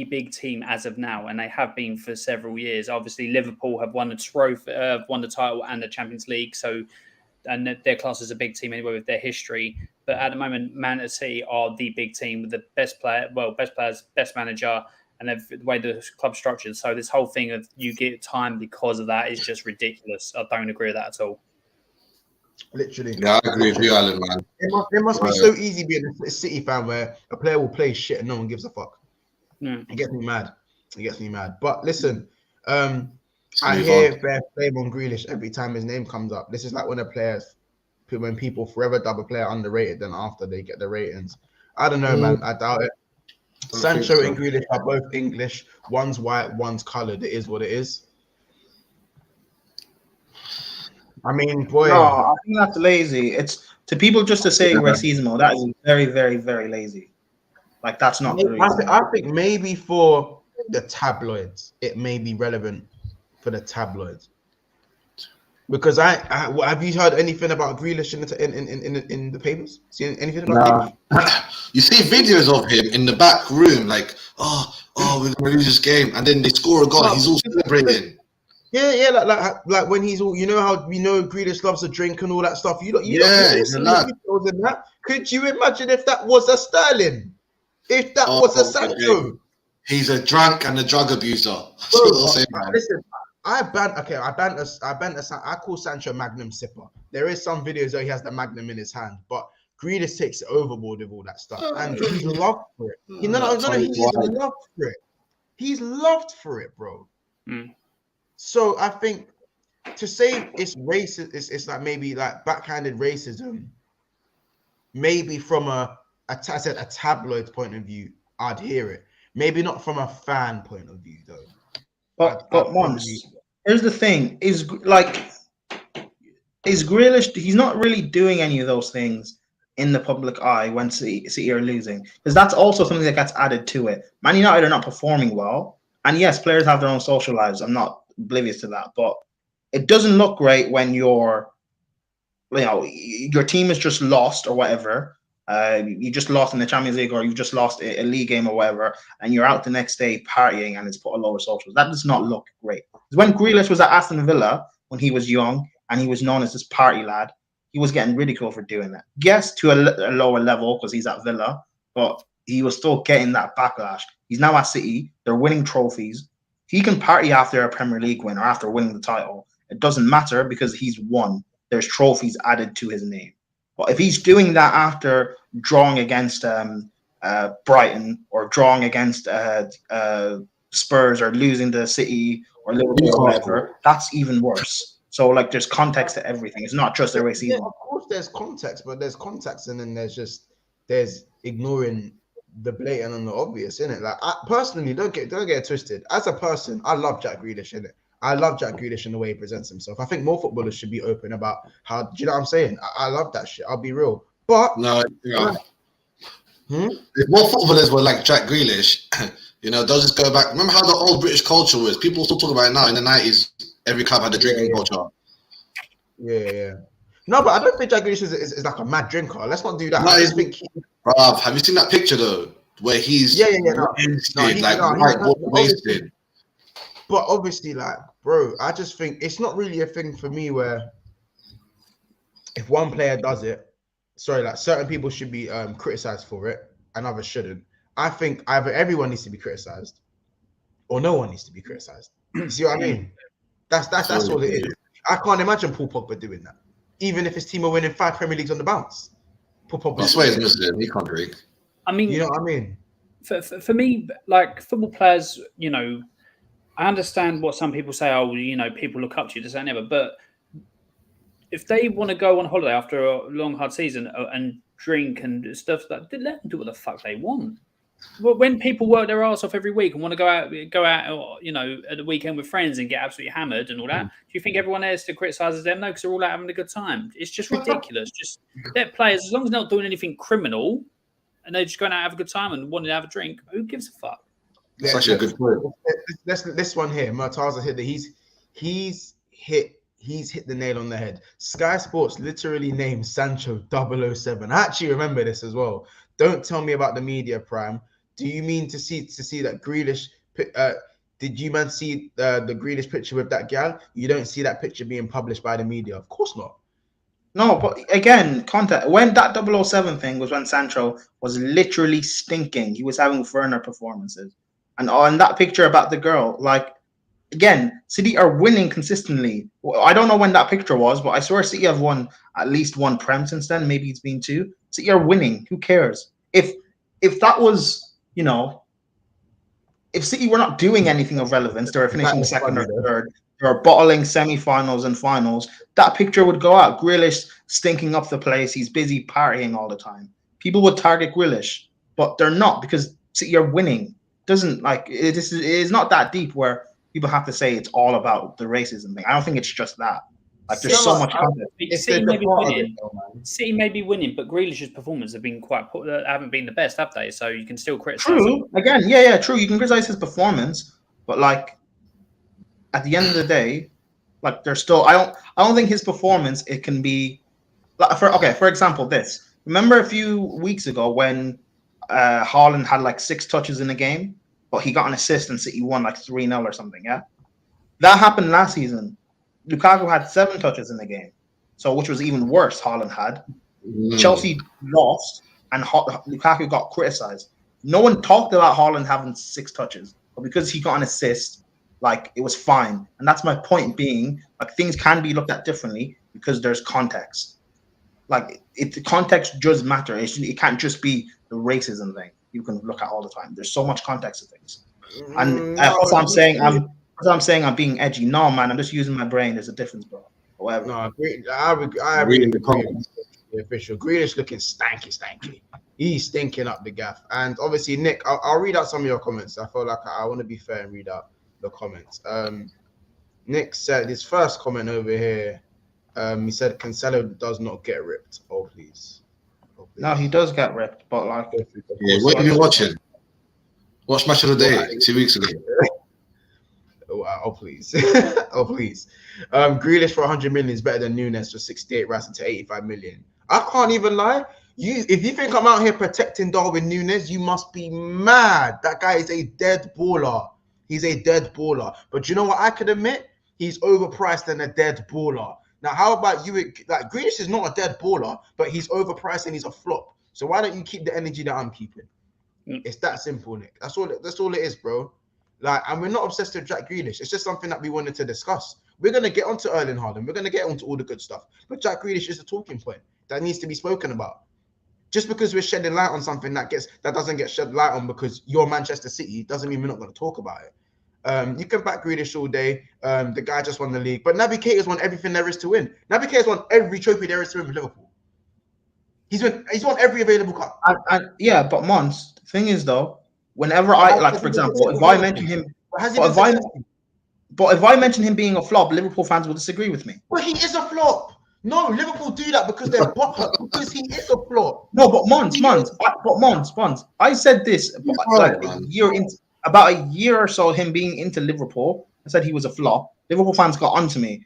big team as of now, and they have been for several years. Obviously, Liverpool have won the trophy, won the title and the Champions League, and their class is a big team anyway with their history. But at the moment, Man City are the big team with the best players, best manager, and the way the club's structured. So this whole thing of you get time because of that is just ridiculous. I don't agree with that at all. Literally. Yeah, I agree with you, Alan, man. It must be so easy being a City fan where a player will play shit and no one gives a fuck. It gets me mad. But listen, I hear fair blame on Grealish every time his name comes up. This is like when people forever dub a player underrated, then after they get the ratings. I don't know, man. I doubt it. Sancho and Grealish are both English. One's white, one's coloured. It is what it is. I mean, boy. No, I think that's lazy. It's to people just to say racismo. That is very, very, very lazy. That's not the reason. I think maybe for the tabloids, it may be relevant for the tabloids. Because have you heard anything about Grealish in the papers? Seen anything about Grealish? You see videos of him in the back room, we're gonna lose this game, and then they score a goal. He's all celebrating. Yeah, like when he's all, you know how Grealish loves a drink and all that stuff. You Yeah, all he's a seen lad. the videos and that. Could you imagine if that was a Sterling? If that was a Oh, my days. Sancho? He's a drunk and a drug abuser. That's Bro, what I'll say, man. listen, I call Sancho Magnum sipper. There is some videos where he has the Magnum in his hand, but Grealish takes it overboard with all that stuff, and he's loved for it. He is loved for it. He's loved for it, bro. Mm. So I think to say it's racist, it's like maybe like backhanded racism. Maybe from a tabloid point of view, I'd hear it. Maybe not from a fan point of view, though. But I'd once here's the thing: is Grealish? He's not really doing any of those things in the public eye when City are losing, because that's also something that gets added to it. Man United are not performing well, and yes, players have their own social lives. I'm not oblivious to that, but it doesn't look great when your team is just lost or whatever. You just lost in the Champions League, or you just lost a league game or whatever, and you're out the next day partying, and it's put all over socials. That does not look great. Because when Grealish was at Aston Villa when he was young and he was known as this party lad, he was getting ridiculed for doing that. Yes, to a lower level because he's at Villa, but he was still getting that backlash. He's now at City. They're winning trophies. He can party after a Premier League win or after winning the title. It doesn't matter because he's won. There's trophies added to his name. But if he's doing that after drawing against Brighton or drawing against Spurs or losing to City or Liverpool or whatever, that's even worse. So like, there's context to everything. It's not just the racism. Yeah, of course, there's context, but there's context, and then there's ignoring the blatant and the obvious, innit? Like, I personally don't get it twisted. As a person, I love Jack Grealish, innit? I love Jack Grealish and the way he presents himself. I think more footballers should be open about how. Do you know what I'm saying? I love that shit. I'll be real, but no, if more footballers were like Jack Grealish, they'll just go back. Remember how the old British culture was? People still talk about it now. In the 90s, every club had a drinking culture. Yeah. No, but I don't think Jack Grealish is like a mad drinker. Let's not do that. No, I just think. Bruv, have you seen that picture though, where he's wasted? But obviously, like, bro, I just think it's not really a thing for me where if one player does it, certain people should be criticized for it and others shouldn't. I think either everyone needs to be criticized or no one needs to be criticized. You see what I mean? That's all it is. I can't imagine Paul Pogba doing that, even if his team are winning 5 Premier Leagues on the bounce. Paul Pogba. I swear he's Muslim. He can't drink. I mean, you know what I mean? For me, like football players, I understand what some people say. Oh, people look up to you, this and never. But if they want to go on holiday after a long, hard season and drink and stuff, let them do what the fuck they want. Well, when people work their ass off every week and want to go out, at the weekend with friends and get absolutely hammered and all that, do you think everyone there still criticises them? No, because they're all out having a good time. It's just ridiculous. Just let players, as long as they're not doing anything criminal, and they're just going out to have a good time and wanting to have a drink, who gives a fuck? That's actually a good point. This one here, Murtaza hit he's hit the nail on the head. Sky Sports literally named Sancho 007. I actually remember this as well. Don't tell me about the media, Prime. Do you mean to see that Grealish? Did you man see the Grealish picture with that gal? You don't see that picture being published by the media, of course not. No, but again, context. When that 007 thing was when Sancho was literally stinking. He was having Werner performances. And on that picture about the girl, like, again, City are winning consistently. I don't know when that picture was, but I swear City have won at least one Prem since then. Maybe it's been 2. City are winning. Who cares? If that was, if City were not doing anything of relevance, they were finishing second or third, they were bottling semi-finals and finals, that picture would go out. Grealish stinking up the place. He's busy partying all the time. People would target Grealish, but they're not because City are winning. It is not that deep where people have to say it's all about the racism thing. I don't think it's just that. Like, there's so much content. City may be winning, but Grealish's performances have been haven't been the best, have they? So you can still criticize. True. Again, yeah, true. You can criticize his performance, but like at the end of the day, like there's still. I don't think his performance. It can be. For example, this. Remember a few weeks ago when Haaland had like 6 touches in a game, but he got an assist and City won like 3-0 or something. Yeah. That happened last season. Lukaku had 7 touches in the game, so which was even worse. Haaland had. Chelsea lost, and Lukaku got criticized. No one talked about Haaland having 6 touches, but because he got an assist, like, it was fine. And that's my point being, like, things can be looked at differently because there's context. Like, the context does matter. It can't just be the racism thing you can look at all the time. There's so much context to things. And also I'm saying I'm being edgy. No, man, I'm just using my brain. There's a difference, bro. Whatever. No, I really agree with the official. Grealish looking stanky. He's stinking up the gaff. And obviously, Nick, I'll read out some of your comments. I feel like I want to be fair and read out the comments. Nick said his first comment over here. He said Cancelo does not get ripped. Oh please. No, he does get ripped, but like, yeah, what are you watching? Watch Match of the Day 2 weeks ago. Oh please. Oh please. Grealish for 100 million is better than Nunes for 68 rising to 85 million. I can't even lie. If you think I'm out here protecting Darwin Nunes, you must be mad. That guy is a dead baller. He's a dead baller. But you know what I could admit? He's overpriced and a dead baller. Now, how about you? Like, Grealish is not a dead baller, but he's overpriced and he's a flop. So why don't you keep the energy that I'm keeping? It's that simple, Nick. That's all it is, bro. Like, and we're not obsessed with Jack Grealish. It's just something that we wanted to discuss. We're gonna get onto Erling Haaland. We're gonna get onto all the good stuff. But Jack Grealish is a talking point that needs to be spoken about. Just because we're shedding light on something that doesn't get shed light on because you're Manchester City doesn't mean we're not going to talk about it. You can back Grealish all day. The guy just won the league, but Naby Keita's won everything there is to win. Naby Keita's won every trophy there is to win with Liverpool. He's won every available cup. And yeah, but Mons, the thing is though, whenever I like, for example, if I mention him, if I mention him being a flop, Liverpool fans will disagree with me. But he is a flop. No, Liverpool do that because they're because he is a flop. No, but Mons. I said this about a year or so him being into Liverpool. I said he was a flop. Liverpool fans got onto me.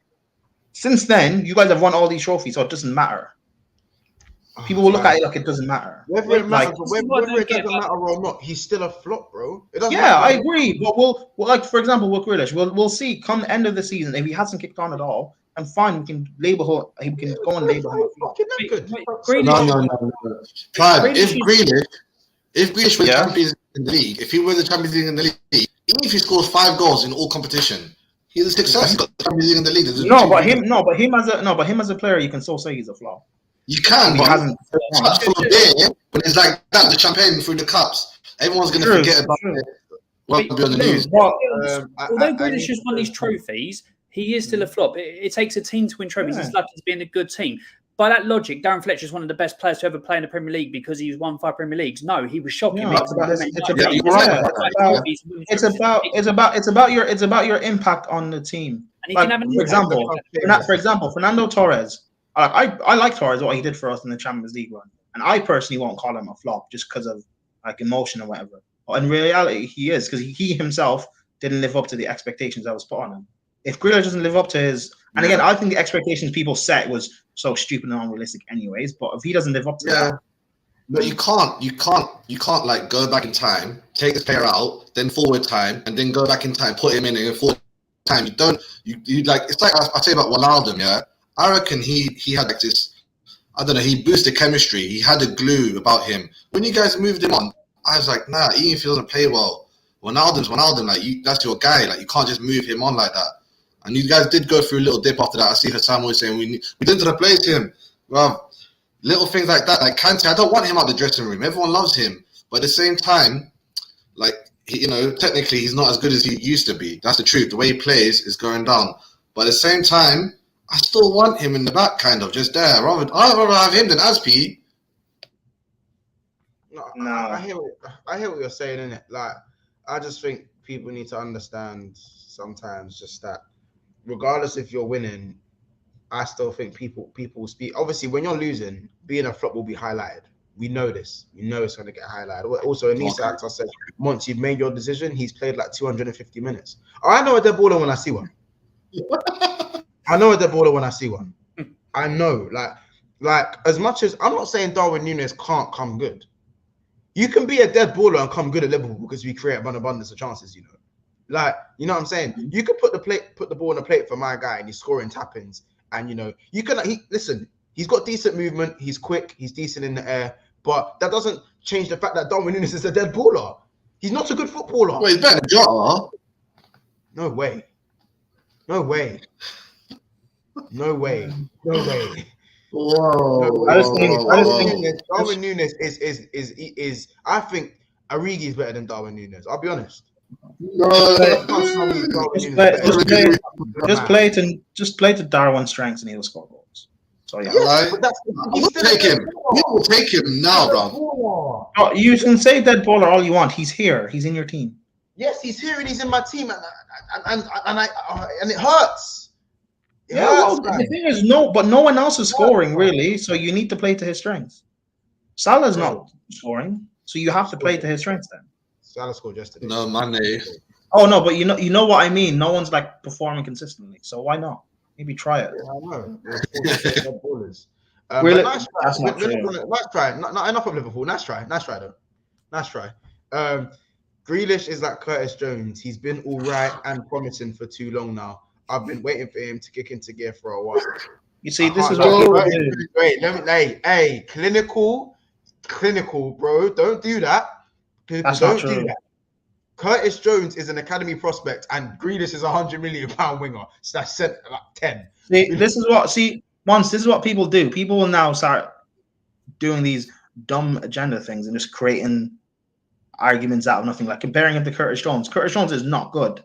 Since then, you guys have won all these trophies, so it doesn't matter. People will look at it like it doesn't matter. Whether it matters or not, he's still a flop, bro. It doesn't matter. I agree. But we'll like, for example, with Grealish, we'll see come the end of the season if he hasn't kicked on at all. And fine, we can label him. We can go and label him. No. If Grealish were champions in the league, if he were the Champions League in the league, even if he scores 5 goals in all competition, he's a success. He's got the Champions League in the league. But him as a player, you can still say he's a flop. You can, but he hasn't. When it's like that, the champagne through the cups, everyone's going to forget about it. Won't be on the news. Although Grealish has won these trophies, he is still a flop. It takes a team to win trophies. It's lucky to be in a good team. By that logic, Darren Fletcher is one of the best players to ever play in the Premier League because he's won 5 Premier Leagues. No, he was shocking. It's about your impact on the team. Like, for example, Fernando Torres. I like Torres, what he did for us in the Champions League run, and I personally won't call him a flop just because of like emotion or whatever. But in reality, he is, because he himself didn't live up to the expectations that was put on him. If Grealish doesn't live up to his, and again, I think the expectations people set was so stupid and unrealistic, anyways. But if he doesn't live up to that, but you can't like go back in time, take this player out, then forward time, and then go back in time, put him in forward time. You like, it's like I say about Ronaldo, yeah. I reckon he had like this, I don't know, he boosted chemistry. He had a glue about him. When you guys moved him on, I was like, nah, even if he doesn't play well, Ronaldo's Ronaldo, like, that's your guy. Like, you can't just move him on like that. And you guys did go through a little dip after that. I see Hassan was saying we didn't replace him. Well, little things like that. Like Kante, I don't want him out the dressing room. Everyone loves him. But at the same time, like, technically he's not as good as he used to be. That's the truth. The way he plays is going down. But at the same time, I still want him in the back, kind of, just there. I'd rather have him than Azpi. No, I hear what you're saying, innit? Like, I just think people need to understand sometimes just that, regardless if you're winning, I still think people will speak. Obviously, when you're losing, being a flop will be highlighted. We know this. We know it's going to get highlighted. Also, Anissa Akhtar said, once you've made your decision, he's played like 250 minutes. Oh, I know a dead baller when I see one. I know a dead baller when I see one. I know. Like as much as I'm not saying Darwin Nunes can't come good. You can be a dead baller and come good at Liverpool because we create an abundance of chances, Like, you know what I'm saying? You could put the ball on the plate for my guy, and he's scoring tap-ins. And you can listen. He's got decent movement. He's quick. He's decent in the air. But that doesn't change the fact that Darwin Núñez is a dead baller. He's not a good footballer. Well, he's better than Jota. No way. No way. No way. No way. Whoa. Darwin Núñez is. I think Origi is better than Darwin Núñez. I'll be honest. No. Just play to Darwin's strengths and he'll score goals. So yeah, Right. We'll take him. We will take him now, bro. Oh, you can say dead baller all you want. He's here. He's in your team. Yes, he's here and he's in my team, and it hurts. It Well, hurts, man. the thing is, no one else is scoring really. So you need to play to his strengths. Salah's not scoring, so you have to play to his strengths then. Salah scored yesterday. No, Mane. Oh no, but you know what I mean. No one's like performing consistently, so why not? Maybe try it. Yeah, I know. Dead ballers. Really? But nice try. That's not true. Nice try. Not enough of Liverpool. Nice try though. Nice try. Grealish is like Curtis Jones. He's been all right and promising for too long now. I've been waiting for him to kick into gear for a while. You see, this is what people do. Wait, hey, clinical, bro. Don't do that. That's Don't not true. do that. Curtis Jones is an academy prospect, and Grealish is a £100 million winger. So that's like 10. This is what people do. People will now start doing these dumb agenda things and just creating arguments out of nothing, like comparing him to Curtis Jones. Curtis Jones is not good.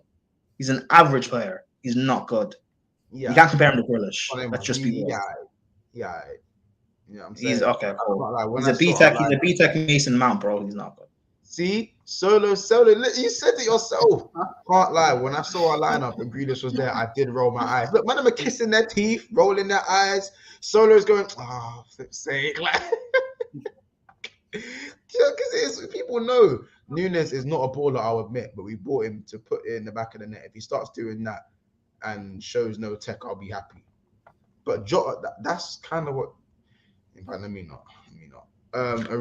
He's an average player. He's not good. Yeah. You can't compare him to Grealish. Let's just be yeah. You know what I'm saying? He's okay. Cool. Like, He's a B-Tech Mason Mount, bro. He's not good. See, solo. You said it yourself. Can't lie. When I saw our lineup and Grealish was there, I did roll my eyes. Look, man, I'm kissing their teeth, rolling their eyes. Solo's going, oh, for fuck's sake, like, because people know Núñez is not a baller. I'll admit, but we bought him to put it in the back of the net. If he starts doing that and shows no tech, I'll be happy. But Jota, that's kind of what. In fact, let me not.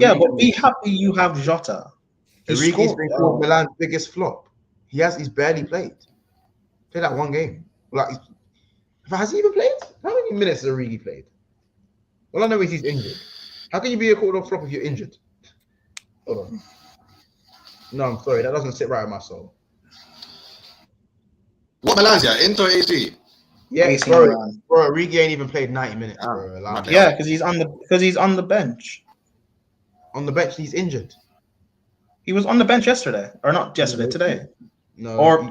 Yeah, but be happy you have Jota. Origi's been called Milan's biggest flop. He's barely played. Played that one game. Like, has he even played? How many minutes has Origi played? All I know is he's injured. How can you be called a flop if you're injured? Hold on. No, I'm sorry. That doesn't sit right with my soul. What Milan's Inter AG? Yeah, bro, Origi ain't even played 90 minutes, bro. Yeah, because he's on the bench. On the bench, he's injured. He was on the bench yesterday, or not yesterday, today. No, or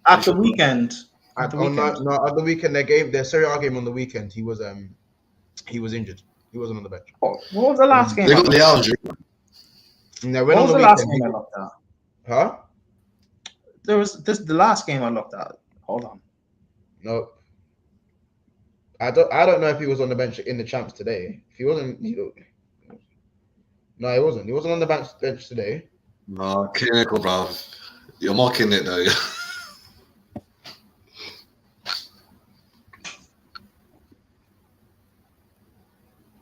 at the weekend. At the weekend, their Serie A game on the weekend, he was injured. He wasn't on the bench. Oh, what was the last game? They got Leandro. No, what was the last game I looked at? Huh? There was the last game I looked at. Hold on. No. I don't know if he was on the bench in the champs today. If he wasn't, no, he wasn't. He wasn't on the bench today. No, clinical, bro. You're mocking it though.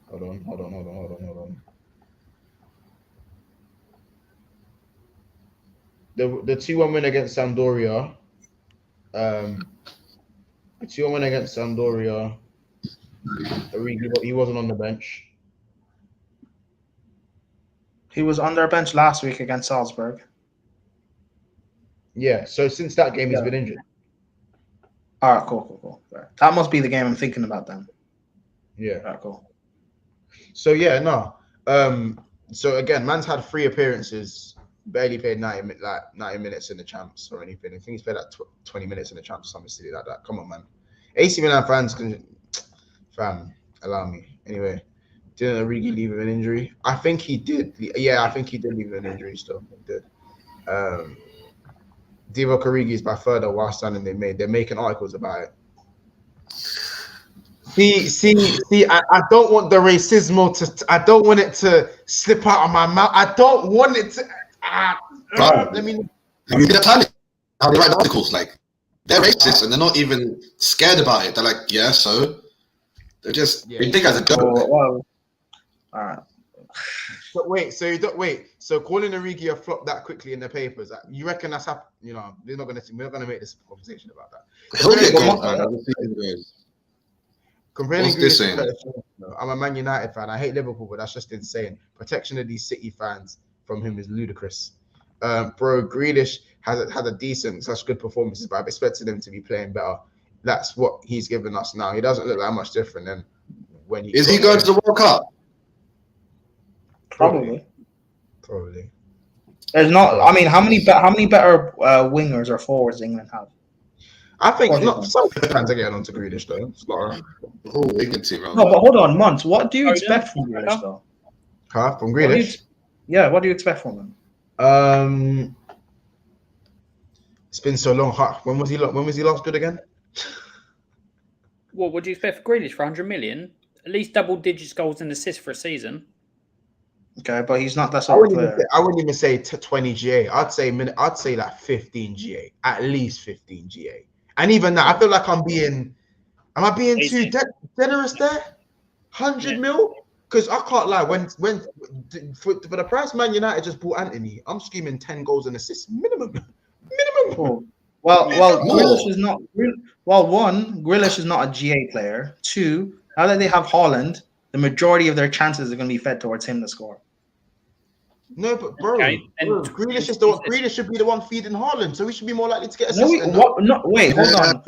Hold on. The 2-1 win against Sampdoria. The 2-1 win against Sampdoria. He wasn't on the bench. He was on their bench last week against Salzburg. Yeah, so since that game, he's been injured. All right, cool. That must be the game I'm thinking about then. Yeah. All right, cool. So, yeah, no. So, again, man's had 3 appearances, barely played 90 minutes in the champs or anything. I think he's played like 20 minutes in the champs or something silly like that. Come on, man. AC Milan fans can... Fam, allow me. Anyway, didn't Origi leave with an injury? I think he did. Yeah, I think he did leave with an injury still. He did. Divock Origi is by far the worst signing they made. They're making articles about it. See, I don't want the racismo to... I don't want it to slip out of my mouth. I don't want it to... Let me... they're tiny. How they write articles, like, they're racist and they're not even scared about it. They're like, yeah, so... They're just... They think as a joke. Well, all right. But wait, so you don't wait. So calling Origi a flop that quickly in the papers, you reckon that's happened? You know, we're not gonna make this conversation about that. He'll get Comparing goals, man. As the season goes. comparing What's this Grealish to saying? Curtis, I'm a Man United fan. I hate Liverpool, but that's just insane. Protection of these City fans from him is ludicrous. Bro, Grealish has had a decent such good performances, but I've expected him to be playing better. That's what he's given us now. He doesn't look that much different than when he Is he going to the World Cup? Probably. Probably. There's not. I mean, how many better wingers or forwards England have? I think not some fans are getting onto Grealish though. It's not right. Oh, England team, bro. No, but hold on, Mont. What do you expect from Grealish though? Huh? From What do you- Grealish? Yeah, what do you expect from him? It's been so long. When was he last good again? What would you expect for Grealish for 100 million? At least double digits goals and assists for a season. Okay, but he's not that I sort of wouldn't player. even say 20 GA. I'd say like 15 GA, at least 15 GA. And even that, I feel like am I being too generous there? 100 mil? Because I can't lie. When for the price Man United just bought Anthony, I'm screaming 10 goals and assists minimum. Cool. Well, Grealish is not. Well, one, Grealish is not a GA player. Two, now that they have Haaland, the majority of their chances are going to be fed towards him to score. No, but bro, Grealish should be the one feeding Haaland, so we should be more likely to get assists. Wait, hold on.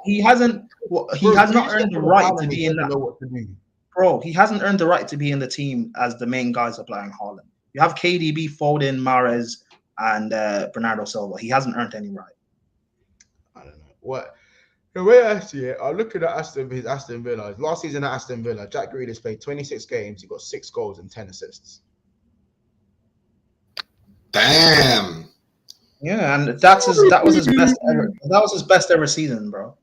He hasn't. He has not earned the right to be in that. Know what to do. Bro, he hasn't earned the right to be in the team as the main guy supplying Haaland. You have KDB, Foden, Mahrez, and Bernardo Silva. He hasn't earned any right. I don't know what. The way I see it, I'm looking at Aston Villa. Last season at Aston Villa, Jack Grealish played 26 games. He got 6 goals and 10 assists. Damn. Yeah, and that was his best ever. That was his best ever season, bro.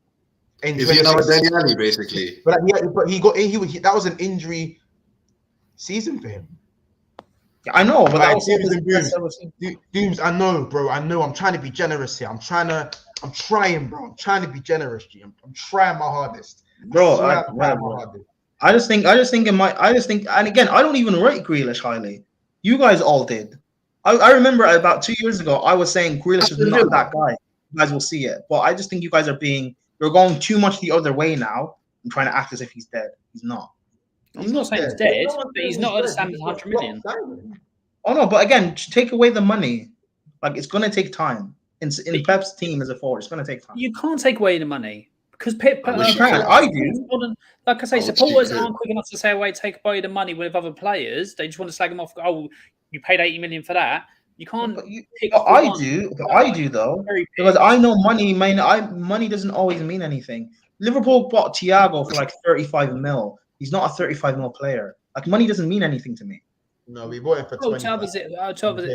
Is he another Dele Alli, basically? But that was an injury season for him. Yeah, I know, but that was Dooms his and best ever season. Dooms, I know, bro. I know. I'm trying to be generous here. I'm trying, bro. I'm trying to be generous, G. I'm trying my hardest, bro. I just think, and again, I don't even rate Grealish highly. You guys all did. I remember about 2 years ago, I was saying Grealish is not that guy. You guys will see it, but I just think you guys you're going too much the other way now and trying to act as if he's dead. He's not. I'm not saying he's dead, but he's not at the standard 100 million. Oh no, but again, take away the money. Like it's gonna take time. In Pep's team as a forward, it's gonna take time. You can't take away the money because Pep. I do. Like I say, supporters aren't quick enough to say, "Wait, take away the money with other players." They just want to slag them off. Oh, you paid 80 million for that. You can't. I do though, because I know money. Money doesn't always mean anything. Liverpool bought Thiago for like 35 mil. He's not a 35 mil player. Like money doesn't mean anything to me. No, we bought him for 25.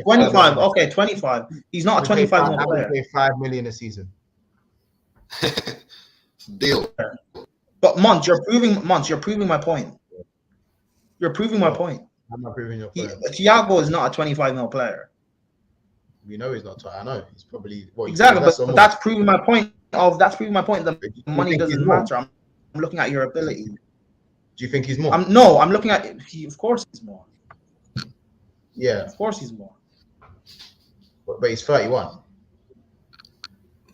25. Okay, 25. He's not a 25 mil player. We pay 5 million a season. Deal. But Mont, you're proving my point. You're proving my point. I'm not proving your point. Thiago is not a 25 mil player. We know he's not. I know he's probably exactly, but that's proving my point. That's proving my point. The money doesn't matter. I'm looking at your ability. Do you think he's more? I'm looking at. Of course, he's more. Yeah, of course he's more. But he's 31.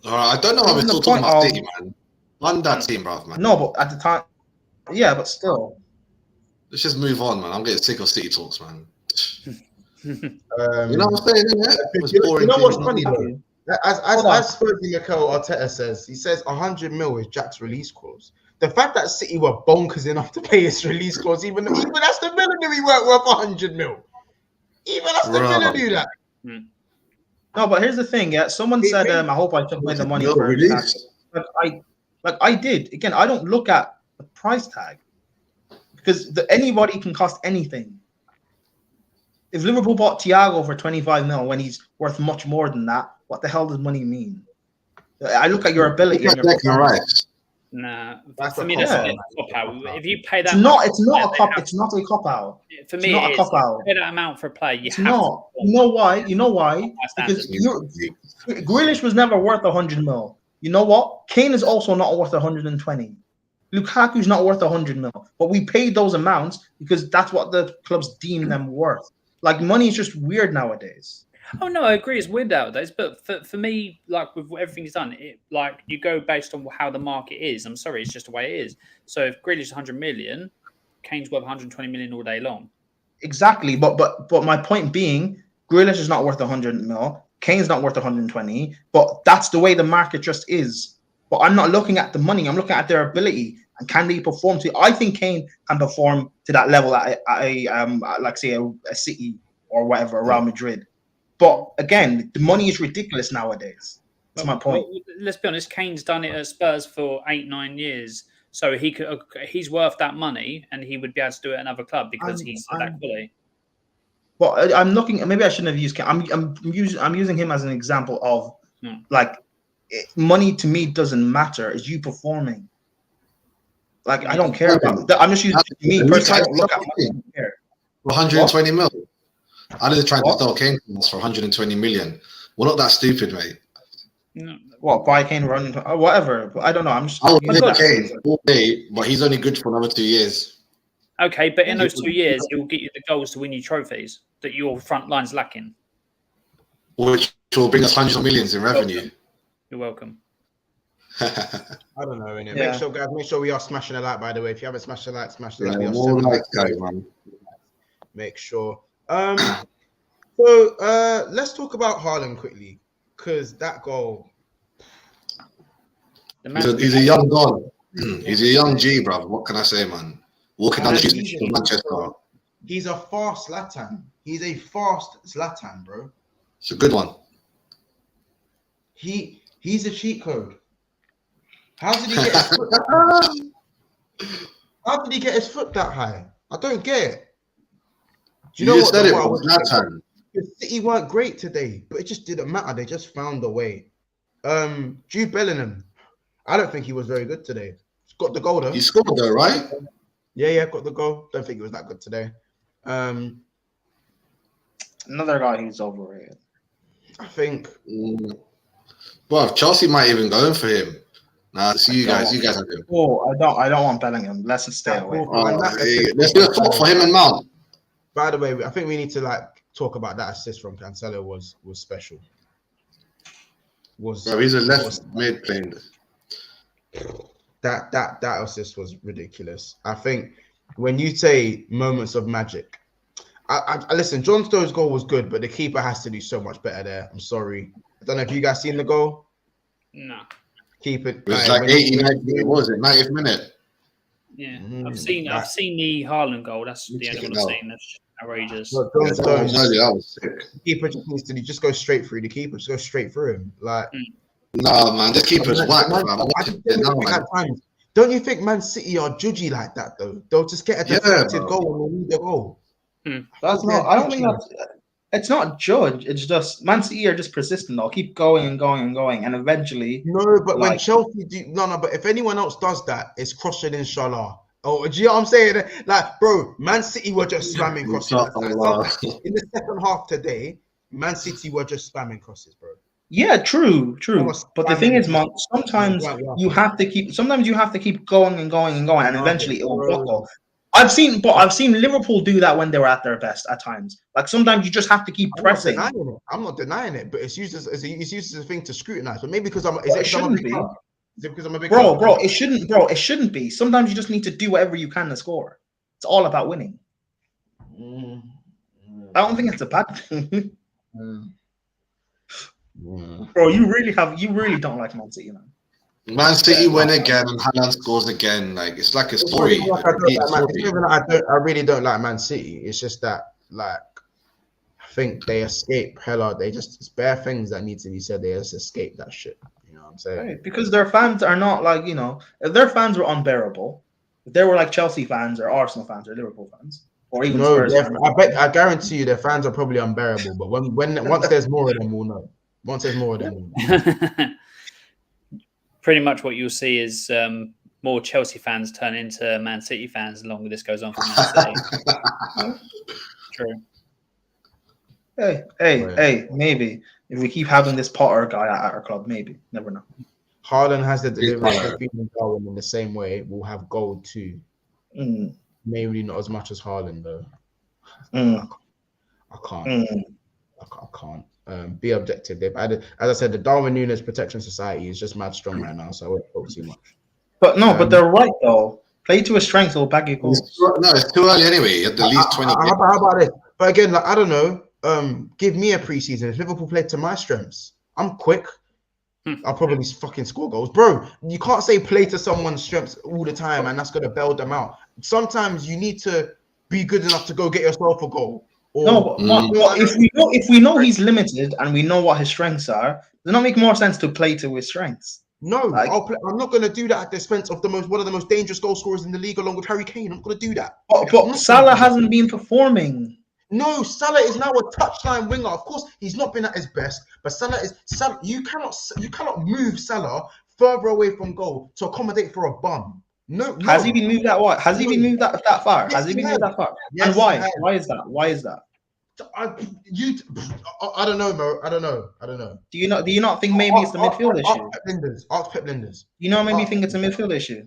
I don't know why we're still talking about City, man. On that team, bro, man. No, but at the time, yeah, but still. Let's just move on, man. I'm getting sick of City talks, man. You know what I'm saying? You know what's funny though? As Spurs Mikel Arteta says, he says 100 mil is Jack's release clause. The fact that City were bonkers enough to pay his release clause, even Aston Villa knew he weren't worth 100 mil. Even Aston Villa knew that. No, but here's the thing. Yeah, someone said, "I hope I took away the money for release." Like I did. Again, I don't look at the price tag because anybody can cost anything. If Liverpool bought Thiago for 25 mil when he's worth much more than that, what the hell does money mean? I look at your ability. You're right. Nah, for me that's a cop out. If you pay that, it's not a cop out. For me, it's not a cop out. Pay that amount for a player. You know why? Because Grealish was never worth 100 mil. You know what? Kane is also not worth 120. Lukaku's not worth 100 mil. But we paid those amounts because that's what the clubs deem them worth. Like money is just weird nowadays. Oh no, I agree. It's weird nowadays, but for me, like with everything he's done, it like you go based on how the market is. I'm sorry, it's just the way it is. So if Grealish is 100 million, Kane's worth 120 million all day long. Exactly, but my point being, Grealish is not worth 100 mil. Kane's not worth 120. But that's the way the market just is. But I'm not looking at the money. I'm looking at their ability and can they perform to. I think Kane can perform to that level at like say a City or whatever, Real Madrid. But again, the money is ridiculous nowadays. That's my point. Well, let's be honest. Kane's done it at Spurs for 8-9 years, so he's worth that money, and he would be able to do it at another club because he's that quality. Well, I'm looking. Maybe I shouldn't have used Kane. I'm using him as an example of like money to me doesn't matter. It's you performing. Like I don't care about. I'm just using me personally. I don't look at money. I don't care. 120 mil. I didn't try to sell Kane for 120 million. We're not that stupid, mate. No. What, buy Kane running? Whatever. But I don't know. I'm just. I would get Kane all day, but he's only good for another 2 years. Okay, but in those 2 years, he will get you the goals to win you trophies that your front line's lacking. Which will bring us hundreds of millions in revenue. You're welcome. I don't know, innit? Yeah. Make sure we are smashing a like, by the way. If you haven't smashed a like, smash the like. Yeah, more like guys, man. Make sure. So let's talk about Haaland quickly, because that goal. He's a young god. He's a young G, bro. What can I say, man? Walking down the street in Manchester. He's a fast Zlatan. He's a fast Zlatan, bro. It's a good one. He's a cheat code. How did he get his foot that high? How did he get his foot that high? I don't get it. Do you know what? Zlatan. City weren't great today, but it just didn't matter. They just found a way. Jude Bellingham, I don't think he was very good today. He's got the goal though. He scored though, right? Yeah, got the goal. Don't think he was that good today. Another guy who's overrated. I think. Well, Chelsea might even go in for him. Nah, see you guys. You guys have him. Oh, I don't want Bellingham. Let's stay away. Let's do a talk for him and Mount. By the way, I think we need to talk about that assist from Cancelo was special. Bro, he's a left mid playing. That assist was ridiculous. I think when you say moments of magic, I listen. John Stones' goal was good, but the keeper has to do so much better there. I'm sorry. I don't know if you guys seen the goal. No. Keep it. It was like 89. What was it? 90th minute. Yeah, I've seen the Haaland goal. That's the only one I've seen. That's outrageous. Look, John Stones, that was sick. the keeper just needs to just go straight through. The keeper just go straight through him. No, man, this keeper's whack, man. Don't you think Man City are judgy like that though? They'll just get a deflected goal and they'll lead the goal. That's not. I don't think that's. It's not judge. It's just Man City are just persistent. They'll keep going and going and going, and eventually. No, but when Chelsea do but if anyone else does that, it's crossing inshallah. Oh, do you know what I'm saying? Like, bro, Man City were just spamming crosses. In the second half today, Man City were just spamming crosses, bro. Yeah, true. But the thing is, Monk, sometimes you have to keep going and going and going, and eventually it will buckle. I've seen Liverpool do that when they were at their best at times. Like sometimes you just have to keep pressing. I'm not denying it, but it's used as a thing to scrutinize. But maybe because it shouldn't be. Is it because I'm a big bro? It shouldn't, bro. It shouldn't be. Sometimes you just need to do whatever you can to score. It's all about winning. I don't think it's a bad thing. Bro, you really don't like Man City, man. Man City win again and Haaland scores again. Like it's like a story. I really don't like Man City. It's just that I think they escape hella. It's bare things that need to be said. They just escape that shit. You know what I'm saying? Right, because their fans are not if their fans were unbearable, if they were like Chelsea fans or Arsenal fans or Liverpool fans or even Spurs fans, I guarantee you their fans are probably unbearable. But once there's more of them, we'll know. Once there's more of them, we'll know. Pretty much what you'll see is more Chelsea fans turn into Man City fans the longer this goes on for Man City. True. Hey, maybe. If we keep having this Potter guy at our club, maybe. Never know. Haaland has the delivery in the same way. We'll have gold too. Maybe not as much as Haaland, though. I can't. I can't. Be objective. They've added, as I said, the Darwin Núñez Protection Society is just mad strong right now, so I won't talk too much. But no, but they're right though. Play to his strengths or bag your goals. It's too early anyway. At the least 20. How about this? But again, like I don't know. Give me a preseason. If Liverpool played to my strengths, I'm quick. I'll probably fucking score goals, bro. You can't say play to someone's strengths all the time, and that's gonna bail them out. Sometimes you need to be good enough to go get yourself a goal. Or, no, but if we know he's limited and we know what his strengths are, does it not make more sense to play to his strengths? No, I'm not going to do that at the expense of one of the most dangerous goal scorers in the league, along with Harry Kane. I'm not going to do that. But Salah hasn't been performing. No, Salah is now a touchline winger. Of course, he's not been at his best, but Salah. You cannot move Salah further away from goal to accommodate for a bum. No. Has he been moved that way? Has he been moved that far? Yes, has he been moved that far? Yes, and why? Why is that? Why is that? I don't know, Mo. I don't know. Do you not think maybe it's the midfield issue? Ask Pep Linders. You know, maybe think it's a midfield issue.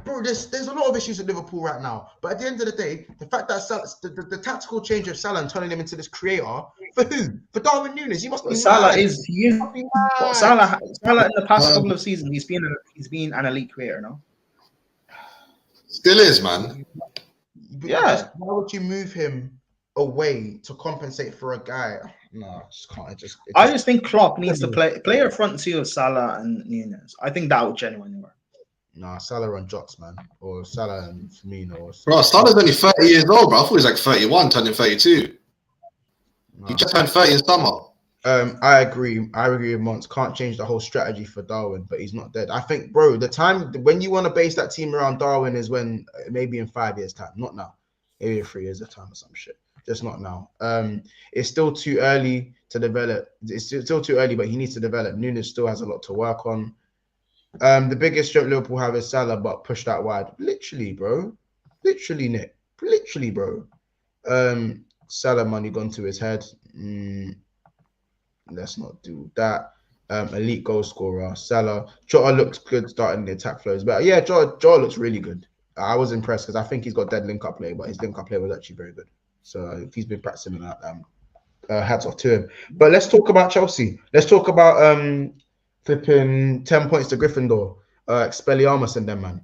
Bro, there's a lot of issues at Liverpool right now. But at the end of the day, the fact that the tactical change of Salah and turning him into this creator, for who? For Darwin Núñez. He must be Salah mad. Salah in the past couple of seasons, he's been an elite creator, no? Still is, man. Yeah. Why would you move him away to compensate for a guy? No, I just can't. I just think Klopp needs to play a front two of Salah and Núñez. I think that would genuinely work. Nah, Salah on Jocks, man. Or Salah and Firmino. Bro, Salah's only 30 years old, bro. I thought he was like 31, turning 32. Nah. He just turned 30 in summer. I agree with Mons. Can't change the whole strategy for Darwin, but he's not dead. I think, bro, the time when you want to base that team around Darwin is when maybe in 5 years' time, not now. Maybe in 3 years' time or some shit. Just not now. It's still too early to develop. It's still too early, but he needs to develop. Núñez still has a lot to work on. The biggest strength Liverpool have is Salah, but pushed out wide. Literally, bro. Literally, Nick. Literally, bro. Salah money gone to his head. Let's not do that. Elite goal scorer. Salah. Jota looks good starting the attack flows. But yeah, Jota looks really good. I was impressed because I think he's got dead link-up play, but his link-up play was actually very good. So if he's been practicing that, hats off to him. But let's talk about Chelsea. Let's talk about flipping 10 points to Gryffindor. Expelliarmus and them, man.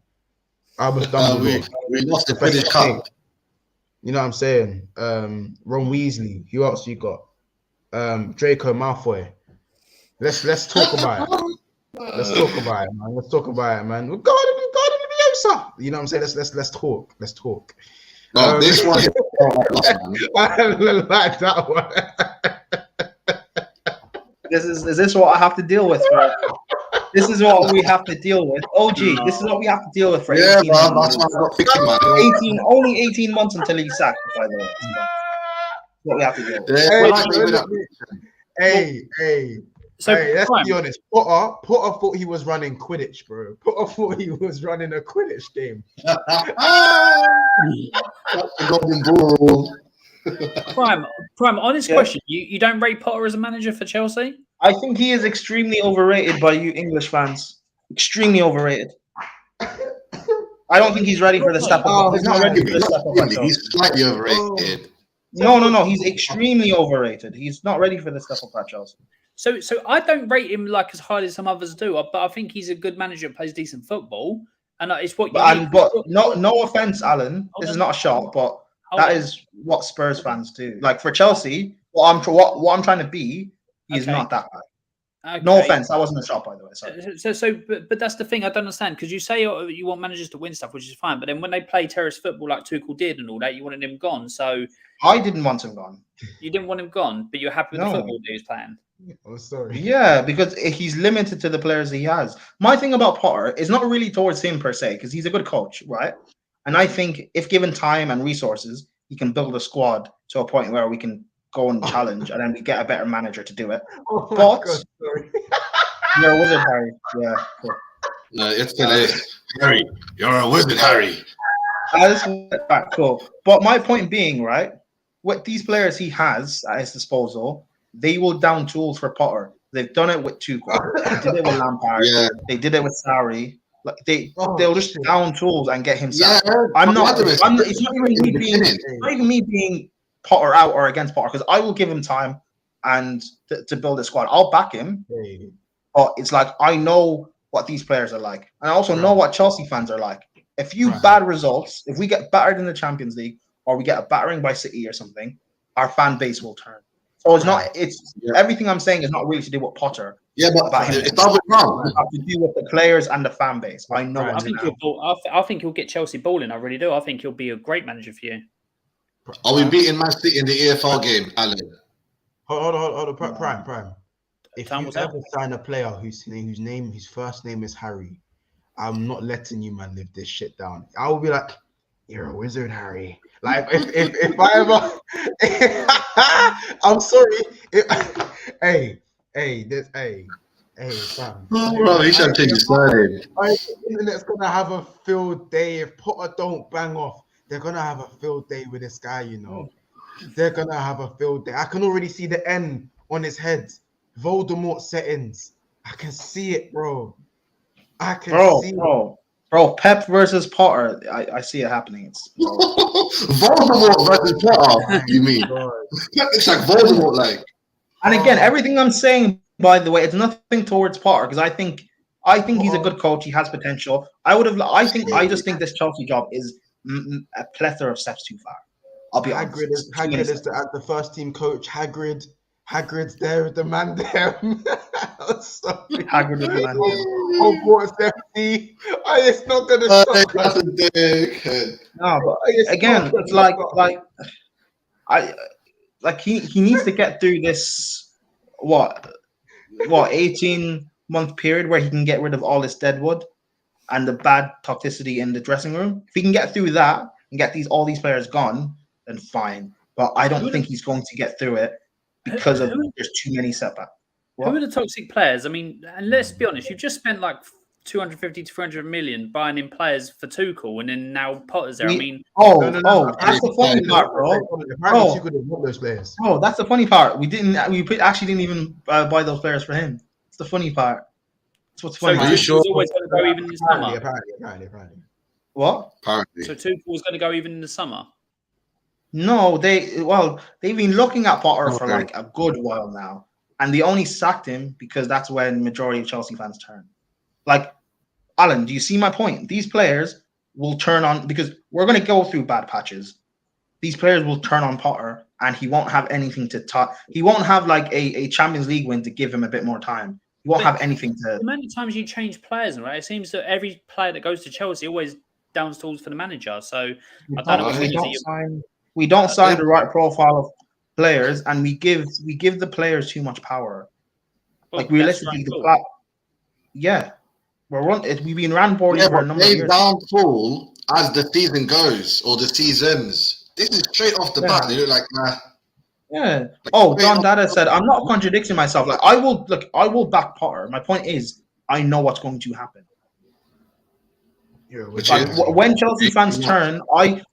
Albus Dumbledore. We lost the British Cup. You know what I'm saying? Ron Weasley. Who else you got? Draco Malfoy. Let's talk about it. Let's talk about it, man. We're going to Leviosa. You know what I'm saying? Let's talk. Let's talk. No, this one. I like that one. Is this what I have to deal with, bro? This is what we have to deal with. OG, this is what we have to deal with for 18 months. That's what I got man. Only 18 months until he's sacked, by the way. That's what we have to deal with. Hey, let's be honest. Potter thought he was running Quidditch, bro. Potter thought he was running a Quidditch game. Golden ball. Prime, honest question. You don't rate Potter as a manager for Chelsea? I think he is extremely overrated by you English fans. Extremely overrated. I don't think he's ready for the step up. He's not ready for the step up. He's slightly overrated. No. He's extremely overrated. He's not ready for the step up at Chelsea. So I don't rate him like as high as some others do, but I think he's a good manager, plays decent football, and it's what. But no offense, Alan. This is not a shot, but that is what Spurs fans do. Like for Chelsea, what I'm trying to be, he's not that bad. Okay. No offense, that wasn't a shot, by the way. Sorry. But that's the thing I don't understand, because you say you want managers to win stuff, which is fine, but then when they play terrace football like Tuchel did and all that, you wanted him gone. So I didn't want him gone. You didn't want him gone, but you're happy with the football he was playing. Oh, sorry. Yeah, because he's limited to the players he has. My thing about Potter is not really towards him per se, because he's a good coach, right? And I think if given time and resources, he can build a squad to a point where we can go and challenge, and then we get a better manager to do it. But God, you're a wizard, Harry. Yeah. Cool. No, it's Harry. You're a wizard, Harry. Cool. But my point being, right, with these players he has at his disposal, they will down tools for Potter. They've done it with Tuchel. They did it with Lampard. Yeah. They did it with Sarri. Like they'll just down tools and get him sacked. Yeah, It's not even me being Potter out or against Potter because I will give him time and to build a squad. I'll back him, but it's like I know what these players are like, and I also know what Chelsea fans are like. If you bad results, if we get battered in the Champions League or we get a battering by City or something, our fan base will turn. So it's not. It's everything I'm saying is not really to do with Potter. Yeah, but about him. it's double wrong. It's to do with the players and the fan base. I know. I think he'll get Chelsea balling. I really do. I think he'll be a great manager for you. Are we beating Man City in the EFL game, Alan? Hold on. Prime. If you What's ever that? sign a player whose first name is Harry, I'm not letting you, man, live this shit down. I will be like, you're a wizard, Harry. Like if I ever, I'm sorry. Fam. Bro, he should change his surname. The internet's gonna have a field day if Potter don't bang off. They're gonna have a field day with this guy, you know. They're gonna have a field day. I can already see the N on his head. Voldemort settings. I can see it, bro. I can see it. Bro, Pep versus Potter. I see it happening. It's Voldemort versus Potter. You mean? It's like Voldemort, like. And again, everything I'm saying, by the way, it's nothing towards Potter because I think he's a good coach. He has potential. I just think this Chelsea job is a plethora of steps too far. I'll be honest. Hagrid is the first team coach. Hagrid's there with the man there. Hagrid with the man there. Hogwarts FC. It's not gonna stop. That's a dickhead. No, but again, it's like he needs to get through this 18-month period where he can get rid of all this deadwood and the bad toxicity in the dressing room. If he can get through that and get all these players gone, then fine. But I don't think he's going to get through it because there's too many setbacks. Who are the toxic players? I mean, and let's be honest, you've just spent like 250 to 300 million buying in players for Tuchel, and then now Potter's there. That's the funny part, bro. You could have bought those players. Oh, that's the funny part. We actually didn't even buy those players for him. It's the funny part. That's what's funny. So Tuchel's always going to go even in the summer. Apparently. What? Apparently. So Tuchel was going to go even in the summer. No, they've been looking at Potter for like a good while now, and they only sacked him because that's when majority of Chelsea fans turn. Like, Alan, do you see my point? These players will turn on because we're going to go through bad patches. These players will turn on Potter, and he won't have anything to talk. He won't have like a Champions League win to give him a bit more time. He won't have anything to. The amount of times you change players, right? It seems that every player that goes to Chelsea always downs tools for the manager. So I don't know. We don't sign the right profile of players, and we give the players too much power. Well, like realistically, we've been ran boarding for a number of years. Down full as the season goes or the seasons. This is straight off the bat. They look like Yeah. John Dada said, I'm not contradicting myself. Like I will back Potter. My point is, I know what's going to happen. When Chelsea fans turn, I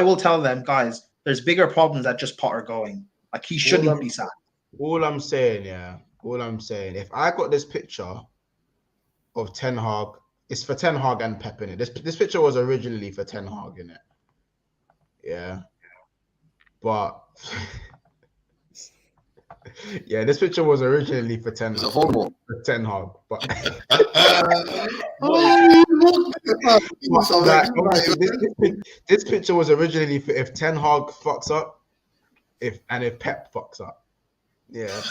will tell them, guys, there's bigger problems than just Potter going. Like he shouldn't be sacked. All I'm saying, if I got this picture of Ten Hag, it's for Ten Hag and Pep in it. This picture was originally for Ten Hag in it. Yeah. But this picture was originally for Ten Hag. But this picture was originally for if Ten Hag fucks up, if Pep fucks up. Yeah.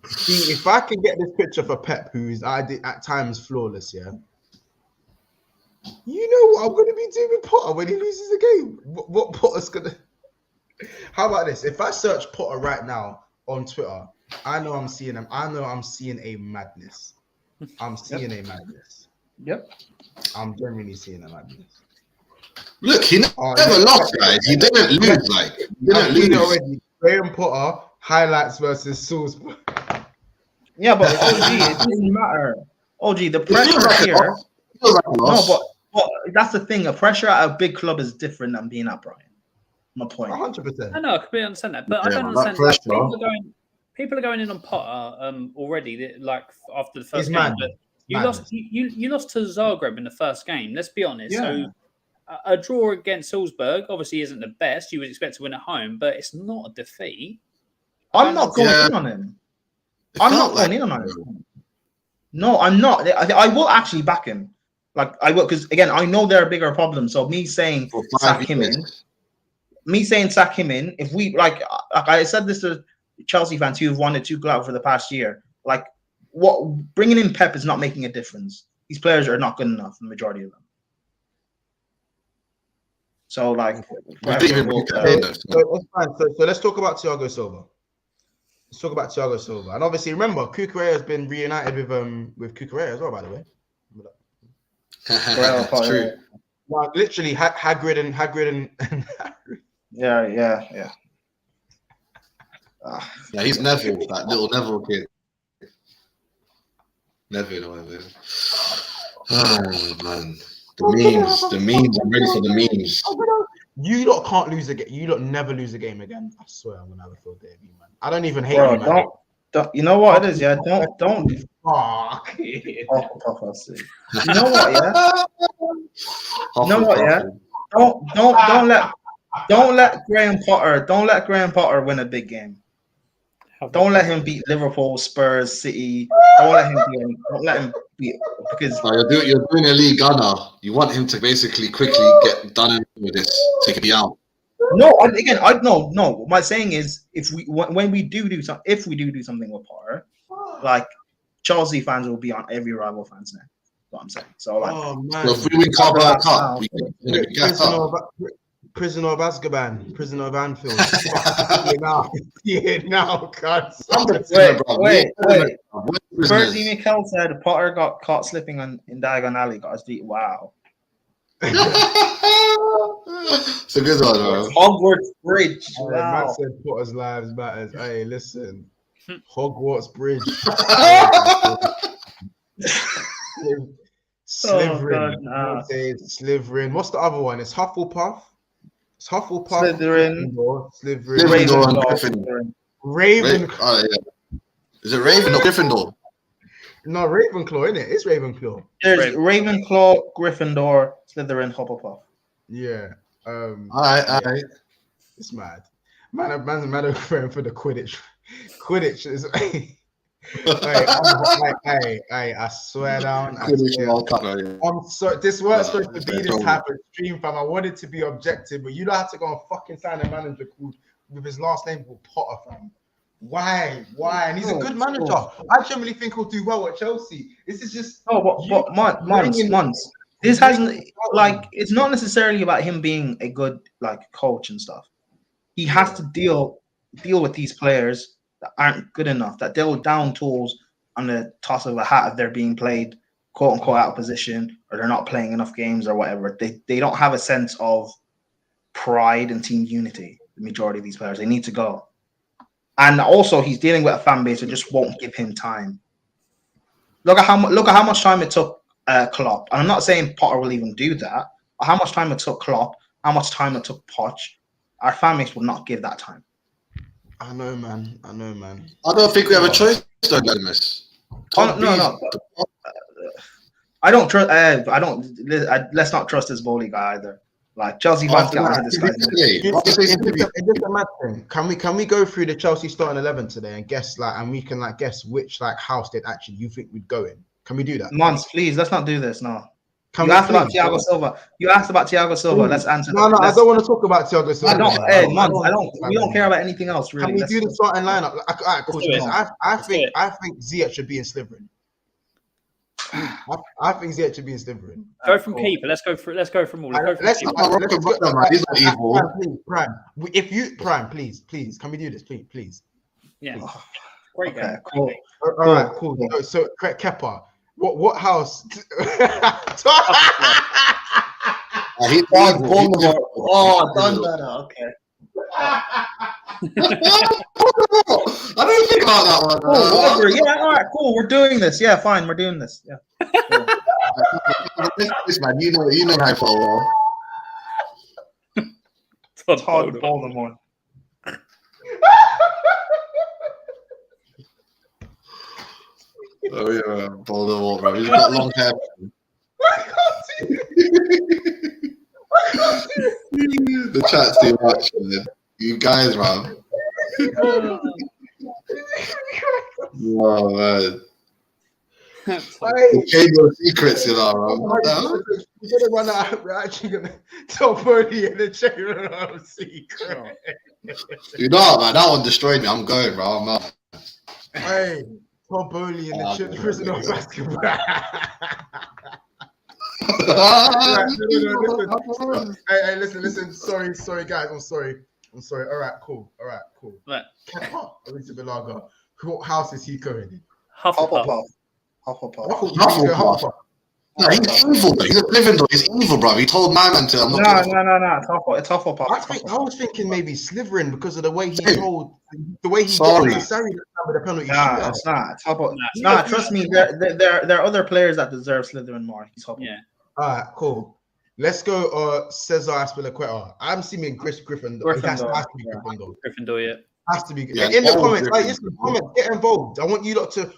See, if I can get this picture for Pep, who is at times flawless, you know what I'm gonna be doing with Potter when he loses the game. What Potter's gonna? How about this? If I search Potter right now on Twitter, I know I'm seeing him. I know I'm seeing a madness. I'm seeing a madness. Yep. I'm genuinely seeing a madness. Look, he never lost, guys. He didn't lose. Like, he didn't lose. Already. Graham Potter highlights versus Salzburg. Yeah, but OG, it doesn't matter. OG, the pressure here. No, but that's the thing. A pressure at a big club is different than being at Brighton. My point. 100%. I know, I completely understand that, but I don't understand. People are going in on Potter already. Like after the first game, but you lost to Zagreb in the first game. Let's be honest. Yeah. So a draw against Salzburg obviously isn't the best. You would expect to win at home, but it's not a defeat. I'm not going in on him. I'm not going in on him. No, I'm not. I will actually back him. Like I will, because again, I know there are bigger problems. So me saying sack him in. If we like I said this to Chelsea fans who have wanted to go out for the past year. Like, what bringing in Pep is not making a difference. These players are not good enough, the majority of them. So, like, so let's talk about Thiago Silva. Let's talk about Thiago Silva, and obviously, remember, Cucurella has been reunited with Cucurella as well. By the way, It's true. Well, literally, Hagrid and Yeah. Yeah, he's Neville, that little Neville kid. Neville, whatever. Oh man, the memes. I'm ready for the memes. You lot can't lose a game. You lot never lose a game again. I swear, I'm gonna have a field day of you, man. I don't even hate you, man. Don't. You know what it is, yeah. Don't. Fuck. You know what, yeah. You know what, yeah. Don't let Graham Potter win a big game. Don't let him beat Liverpool, Spurs, City. Don't let him beat because you're doing a league gunner. You want him to basically quickly get done with this, take it out. No. What my saying is, if we do something with Potter, like Chelsea fans will be on every rival fans now. That's what I'm saying. So like, so if we win Cup, we get Prisoner of Azkaban, Prisoner of Anfield. now, cuz. Wait. Bertie Mikel said Potter got caught slipping in Diagon Alley. Got his feet. Wow. It's a good one, bro. Hogwarts Bridge. Matt said Potter's lives matters. Hey, listen. Hogwarts Bridge. Slytherin. Slytherin. What's the other one? It's Hufflepuff. It's Hufflepuff. Slytherin. Ravenclaw. Oh, yeah. Is it Raven or Gryffindor? No, Ravenclaw, isn't it? It's Ravenclaw. There's Ravenclaw, Gryffindor, Slytherin, Hufflepuff. Yeah. All right. It's mad. Man, are going for the Quidditch. Quidditch is. Hey, I swear down. I'm sorry. This weren't supposed to be this type of stream, fam. I wanted to be objective, but you don't have to go and fucking sign a manager called with his last name called Potter, fam. Why? And he's a good manager. I generally think he'll do well at Chelsea. This is just months. This hasn't it's not necessarily about him being a good coach and stuff. He has to deal with these players that aren't good enough, that they'll down tools on the toss of a hat if they're being played quote unquote out of position or they're not playing enough games or whatever. They don't have a sense of pride and team unity. The majority of these players, they need to go. And also, he's dealing with a fan base that just won't give him time. Look at how much time it took Klopp. And I'm not saying Potter will even do that. But how much time it took Klopp, how much time it took Poch. Our fan base will not give that time. I know, man. I don't think we have a choice, though, Dennis. No. I don't trust. Let's not trust this Bowley guy either. Like Chelsea fans can't answer this guy. It's a mad thing. Can we go through the Chelsea starting 11 today and guess we can guess which house they'd actually you think we'd go in? Can we do that? Mons, please, let's not do this. No. You asked about Thiago Silva. Let's answer. No, I don't want to talk about Thiago Silva. We don't care about anything else, really. Can we do the starting lineup? All right, cool. I think Ziyech should be in Slytherin. I think Ziyech should be in Slytherin. Go from keeper. Let's go from all. Let's he's not evil. Prime, if you Prime, please, can we do this, please? Yeah. Great guy. Cool. All right, cool. So Kepa. What house? He's Voldemort. Done better. Okay. I didn't think about that one. Cool, whatever. Yeah, all right, cool. We're doing this. Yeah, fine. We're doing this. Yeah. Cool. This man, you know how for a while. Todd Voldemort. Oh yeah, Voldemort, bro. He's got long hair. The chat's too much, man. You guys, man. Oh, man. The chamber of secrets, you know, man. We're gonna run out. We're actually gonna tell Bodie in the chamber of secret. You know, man, that one destroyed me. I'm going, bro. I'm out. Hey, Tom Bowley in the prison of basketball. Hey, listen. Sorry, guys. I'm sorry. All right, cool. Right. Elizabeth Lager. What house is he going in? Hufflepuff. Hufflepuff. No, he's evil. He's a Gryffindor. He's evil, bro. He told my man to. I'm not No. It's Hufflepuff. I was thinking maybe Slytherin because of the way he told, Sorry. Sorry, with the penalty. Nah, it's not. It's Hufflepuff. Nah, trust me. There are other players that deserve Slytherin more. He's Hufflepuff. Yeah. All right, cool. Let's go. Cesar Aspilicueta. I'm seeing Gryffindor. It has to be Gryffindor. Gryffindor, yeah. Has to be. Yeah, in the comments, Gryffindor. get involved. I want you lot to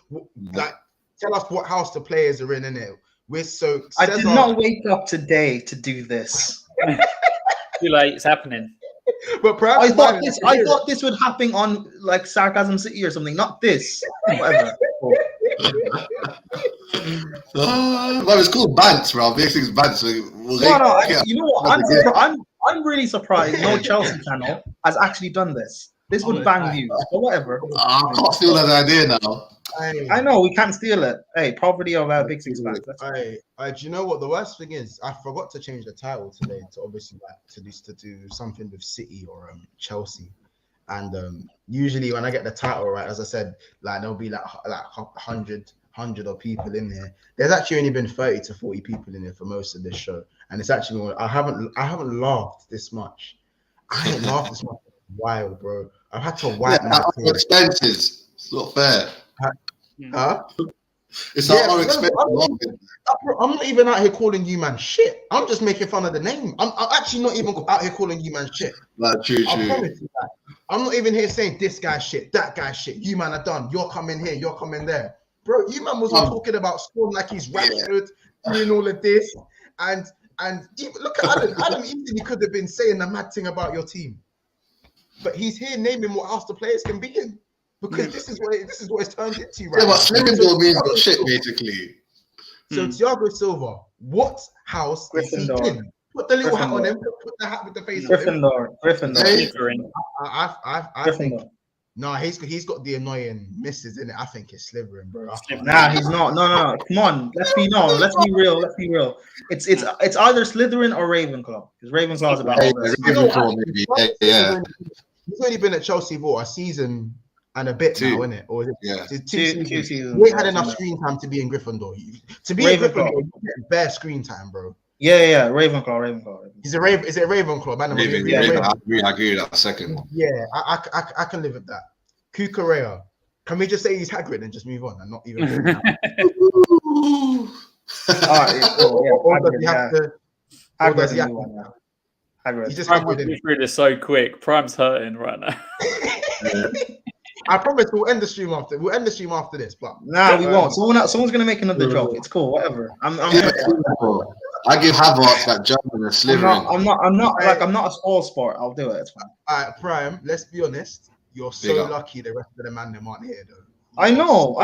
tell us what house the players are in it. I did not wake up today to do this. Too late. It's happening. But perhaps I thought this would happen on like Sarcasm City or something, not this. Whatever. Well, it's called Bants, bro. VX6 Bants. You know what? I'm really surprised no Chelsea channel has actually done this. This would bang views, but whatever. I can't steal that idea now. I know we can't steal it. Hey, poverty of Big Six fans. Do you know what the worst thing is? I forgot to change the title today to obviously to do something with City or Chelsea. And usually when I get the title right, as I said, like there'll be like 100 of people in there. There's actually only been 30 to 40 people in here for most of this show, and it's actually I haven't laughed this much. I haven't laughed this much in a while, bro. I've had to wipe my tears. Expenses. It's not fair. Huh? It's not expensive. I'm not even out here calling you man shit. I'm just making fun of the name. I'm actually not even out here calling you man shit. Like, true. I promise you that. I'm not even here saying this guy shit, that guy shit. You man are done. You're coming here. You're coming there. Bro, you man was talking about scoring like he's Rashford, doing all of this. And even, look at Adam. Adam easily could have been saying the mad thing about your team. But he's here naming what else the players can be in. Because this is what it's turned into right now. But Slytherin means got shit, basically. So Thiago Silva, what house is he in? Put the little hat on him. Put the hat with the face on him. Gryffindor. I think he's got the annoying misses in it. I think it's Slytherin, bro. Nah, he's not. No. Come on. Let's be real. It's either Slytherin or Ravenclaw. Because Ravenclaw is about all this. Ravenclaw, maybe. Yeah. He's only been at Chelsea for a season and a bit now, isn't it? Or is it two seasons? He ain't had enough screen time to be in Gryffindor. To be in Gryffindor, you get bare screen time, bro. Yeah. Ravenclaw. Is it Ravenclaw? Man, I agree with that second. Yeah, I can live with that. Cucurella. Can we just say he's Hagrid and just move on and not even? Hagrid. He's just Hagrid through this so quick. Prime's hurting right now. I promise we'll end the stream after. This, but we won't. Someone's gonna make another joke. It's cool. Whatever. I give Havertz that jump in a Slytherin. I'm not a small sport. I'll do it. It's fine. All right, Prime. Let's be honest. You're so lucky the rest of the man them aren't here, though. I know.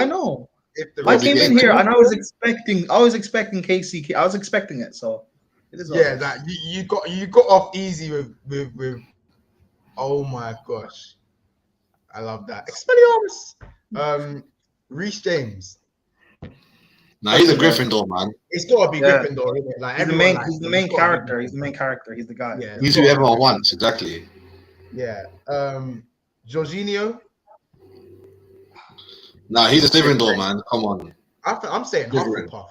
I came in here and I was expecting KC. I was expecting it. So it is. That you got off easy with. Oh my gosh, I love that. Expelliarmus. Reece James. Nah, he's a Gryffindor, man. It's gotta be Gryffindor, isn't it? Like he's the main character. He's the main character. He's the guy. Yeah, he's who everyone wants, exactly. Yeah. Jorginho. Nah, he's a Slytherin, man. Come on. I'm saying Hufflepuff.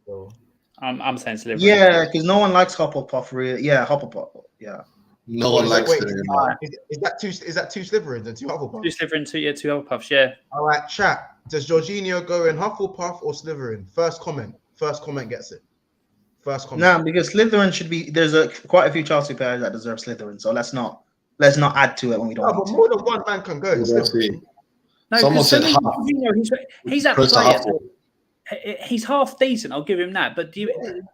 Bro. I'm saying Slytherin. Yeah, because no one likes Hufflepuff, really. Yeah, Hufflepuff. Yeah. No one likes Slytherin. Is that two Slytherins and two Hufflepuffs? Two Slytherin, two Hufflepuffs. Yeah. All right, chat. Does Jorginho go in Hufflepuff or Slytherin? First comment gets it. First comment. Nah, because Slytherin should be. There's quite a few Chelsea players that deserve Slytherin, so let's not add to it when we don't. No, but more than one man can go. No, someone said he's that player. he's half decent. I'll give him that. But do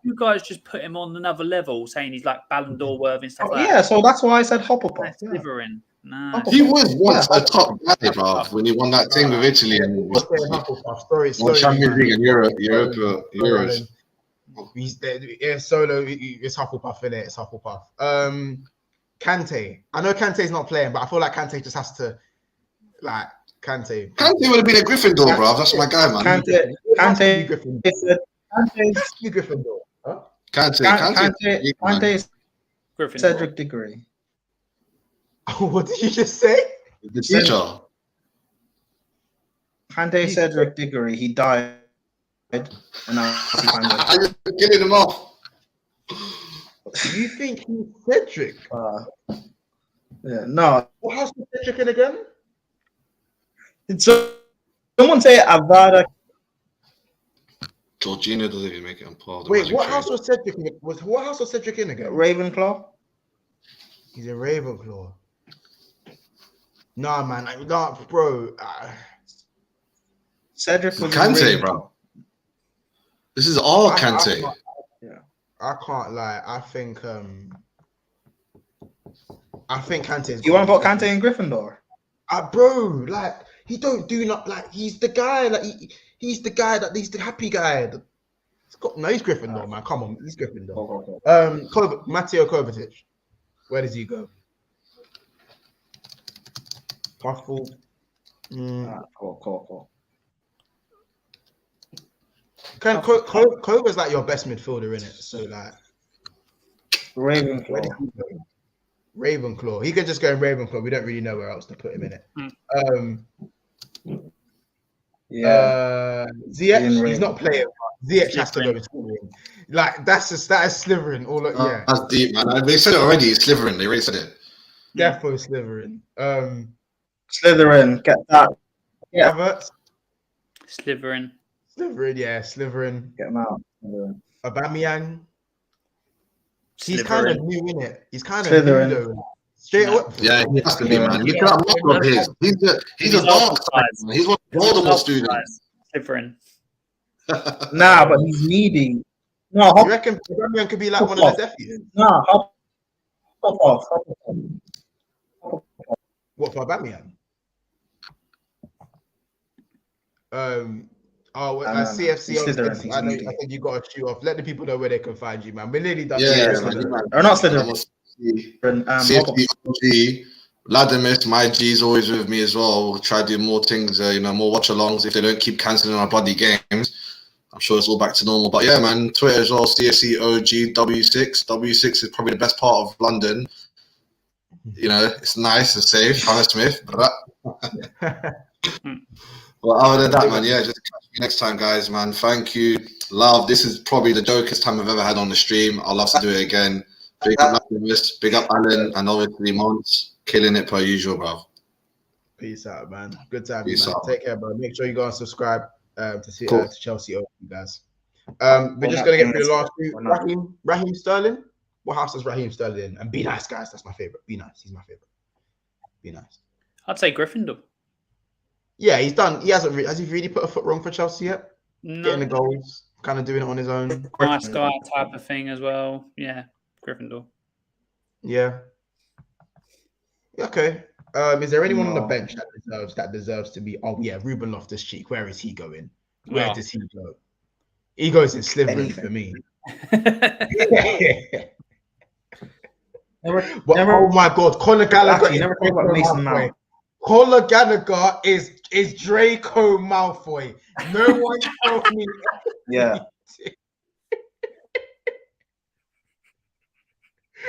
you guys just put him on another level, saying he's like Ballon d'Or worthy and stuff like Yeah, that? so that's why I said Hufflepuff. That's slivering. No, He was once a top guy, bruv, when he won that thing with Italy and Won Champions League and Euros. Solo. It's Hufflepuff, innit? It's Hufflepuff. Kante. I know Kante's not playing, but I feel like Kante just has to, like, Kante. Kante would have been a Gryffindor, bruv. That's my guy, man. Kante, Gryffindor. Huh? Kante, Gryffindor. Cedric Diggory. What did you just say? The teacher. Kante Cedric Diggory. He died, and now You're killing him off. You think he's Cedric? yeah, no. What house was Cedric in again? So someone say Avada. Jorginho doesn't even make it on par. Wait, what house was Cedric in? What house was Cedric in again? Ravenclaw. He's a Ravenclaw. Nah, man, bro. Cedric was Kante, bro. This is all Kante. I can't lie. I think Kante. You want to put Kante in Gryffindor? Bro, like he don't do not like he's the guy. Like he's the guy that he's the happy guy. He's Gryffindor, man. Come on, he's Gryffindor. Matteo Kovacic. Where does he go? Puffle. Cool. Kova's like your best midfielder, in it. So like Ravenclaw. He could just go in Ravenclaw. We don't really know where else to put him in it. Ziyech, he's not playing. Ziyech has to go to Slytherin. Like that is Slytherin. That's deep, man. They said it already. It's Slytherin. They already said it. Defo Slytherin. Slytherin, get that. Yeah. Slytherin. Slytherin. Get him out. Aubameyang. He's Slytherin. kind of new, innit? He's kind of Slytherin. new, though. Straight away. Yeah, he has to be, man. Look at that mug of his. He's a dark side. He's one of the Voldemort students. Slytherin. Nah, but he's needy. No, You reckon Aubameyang could be like one of the Death Eaters? Nah, hop off. What for Aubameyang? CFC. Slytherin, I think you got to shoot off. Let the people know where they can find you, man. We're nearly done. Or not Slytherin. CFC, Ladimus, my G's always with me as well. We'll try to do more things, more watch-alongs if they don't keep cancelling our bloody games. I'm sure it's all back to normal. But yeah, man, Twitter as well, CFC OG W6. W6 is probably the best part of London. You know, it's nice and safe. Hannah Smith. Well, other than that, man, yeah, just catch me next time, guys, man. Thank you. Love. This is probably the jokest time I've ever had on the stream. I'd love to do it again. Big up Latimus, big up Alan, and obviously Mons. Killing it per usual, bro. Peace out, man. Good to have you, man. Take care, bro. Make sure you go and subscribe to Chelsea Open, guys. We're just going to get through the last two. Raheem Sterling. What house does Raheem Sterling in? And be nice, guys. That's my favorite. Be nice. He's my favorite. Be nice. I'd say Gryffindor. Yeah, he's done. He hasn't. Has he really put a foot wrong for Chelsea yet? No. Getting the goals, kind of doing it on his own. Nice guy type of thing as well. Yeah, Gryffindor. Yeah. Okay. Is there anyone on the bench that deserves to be? Oh yeah, Ruben Loftus-Cheek. Where is he going? Where does he go? He goes in Slytherin for me. Oh my God, Conor Gallagher. You never talk about Mason Mount. Conor Gallagher is Draco Malfoy. No one told me. Yeah.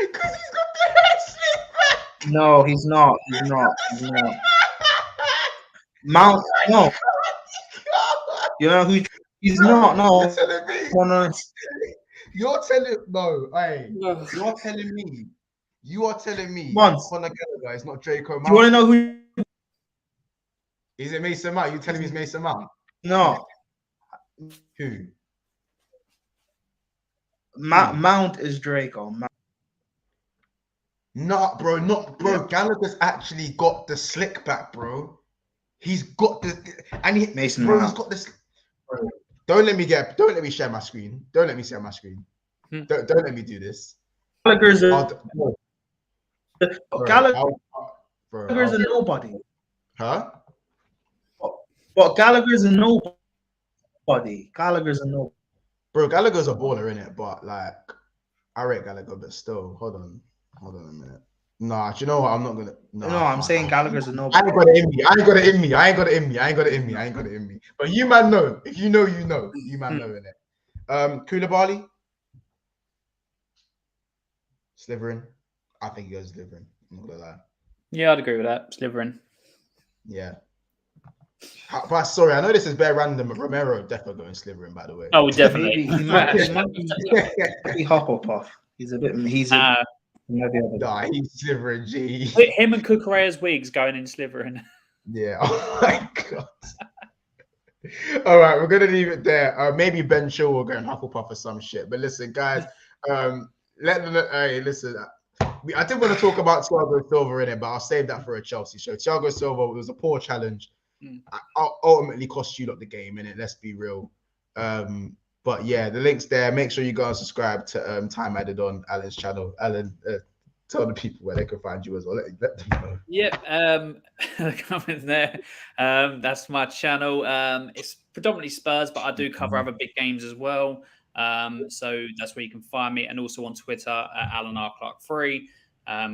Because he's got the hair slicked back. No, he's not. Mount, no. You know who? He's not. No. You're telling me. You are telling me. Once. Conor Gallagher is not Draco Malfoy. You want to know who? Is it Mason Mount? You telling me it's Mason Mount? No. Who? Mount is Draco. Not bro. Yeah. Gallagher's actually got the slick back, bro. He's got the Mason Mount. He's got this. Bro. Don't let me share my screen. Don't let me share my screen. Don't let me do this. Gallagher's Gallagher's a nobody. Huh? But Gallagher's a nobody. Gallagher's a nobody. Bro, Gallagher's a baller, innit? But like, I rate Gallagher, but still, hold on a minute. Nah, do you know what? I'm not gonna. No, I'm saying Gallagher's a I nobody. ain't got it in me. I ain't got it in me. But you man know. If you know, you know. You man know, innit? Koulibaly. Slivering. I think he goes Slivering. I'm not gonna lie. Yeah, I'd agree with that. Slivering. Yeah. But sorry, I know this is bare random. But Romero definitely going Slivering, by the way. Oh, definitely. He might be Hufflepuff. He's a bit. Nah, he's Slivering. G. Him and Kukureya's wigs going in Slivering. Yeah. Oh my god. All right, we're gonna leave it there. Maybe Ben Shaw will go and Hufflepuff or some shit. But listen, guys, listen. I did want to talk about Thiago Silva in it, but I'll save that for a Chelsea show. Thiago Silva was a poor challenge. Ultimately cost you lot the game, innit? Let's be real. But yeah, the link's there. Make sure you go and subscribe to Time Added on Alan's channel. Alan, tell the people where they can find you as well. Let them know. Yep, the comments there. That's my channel. It's predominantly Spurs, but I do cover other big games as well. So that's where you can find me, and also on Twitter at Alan R. Clark 3,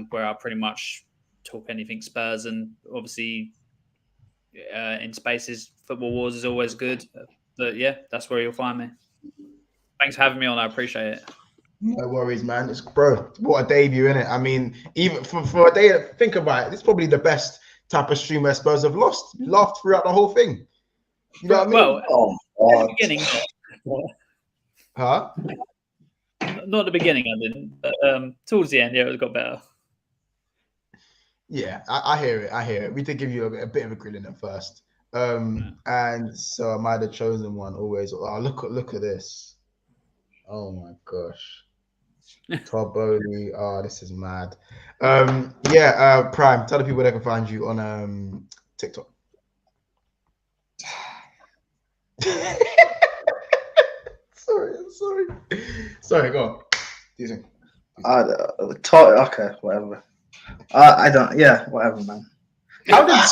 where I pretty much talk anything Spurs, and obviously in Spaces, Football Wars is always good. But yeah, that's where you'll find me. Thanks for having me on. I appreciate it. No worries, man. It's what a debut, innit? I mean, even for a day, think about it. It's probably the best type of stream where Spurs have laughed throughout the whole thing. You know what I mean? Well, at the beginning, huh? Not at the beginning, I didn't. But towards the end, yeah, it got better. Yeah, I hear it. I hear it. We did give you a bit of a grilling at first. And so am I the chosen one always? Oh, look at this. Oh my gosh. Todd Bowley. Oh, this is mad. Prime, tell the people they can find you on TikTok. Sorry, go on. Do you think? Okay, whatever. I don't. Yeah, whatever, man. How did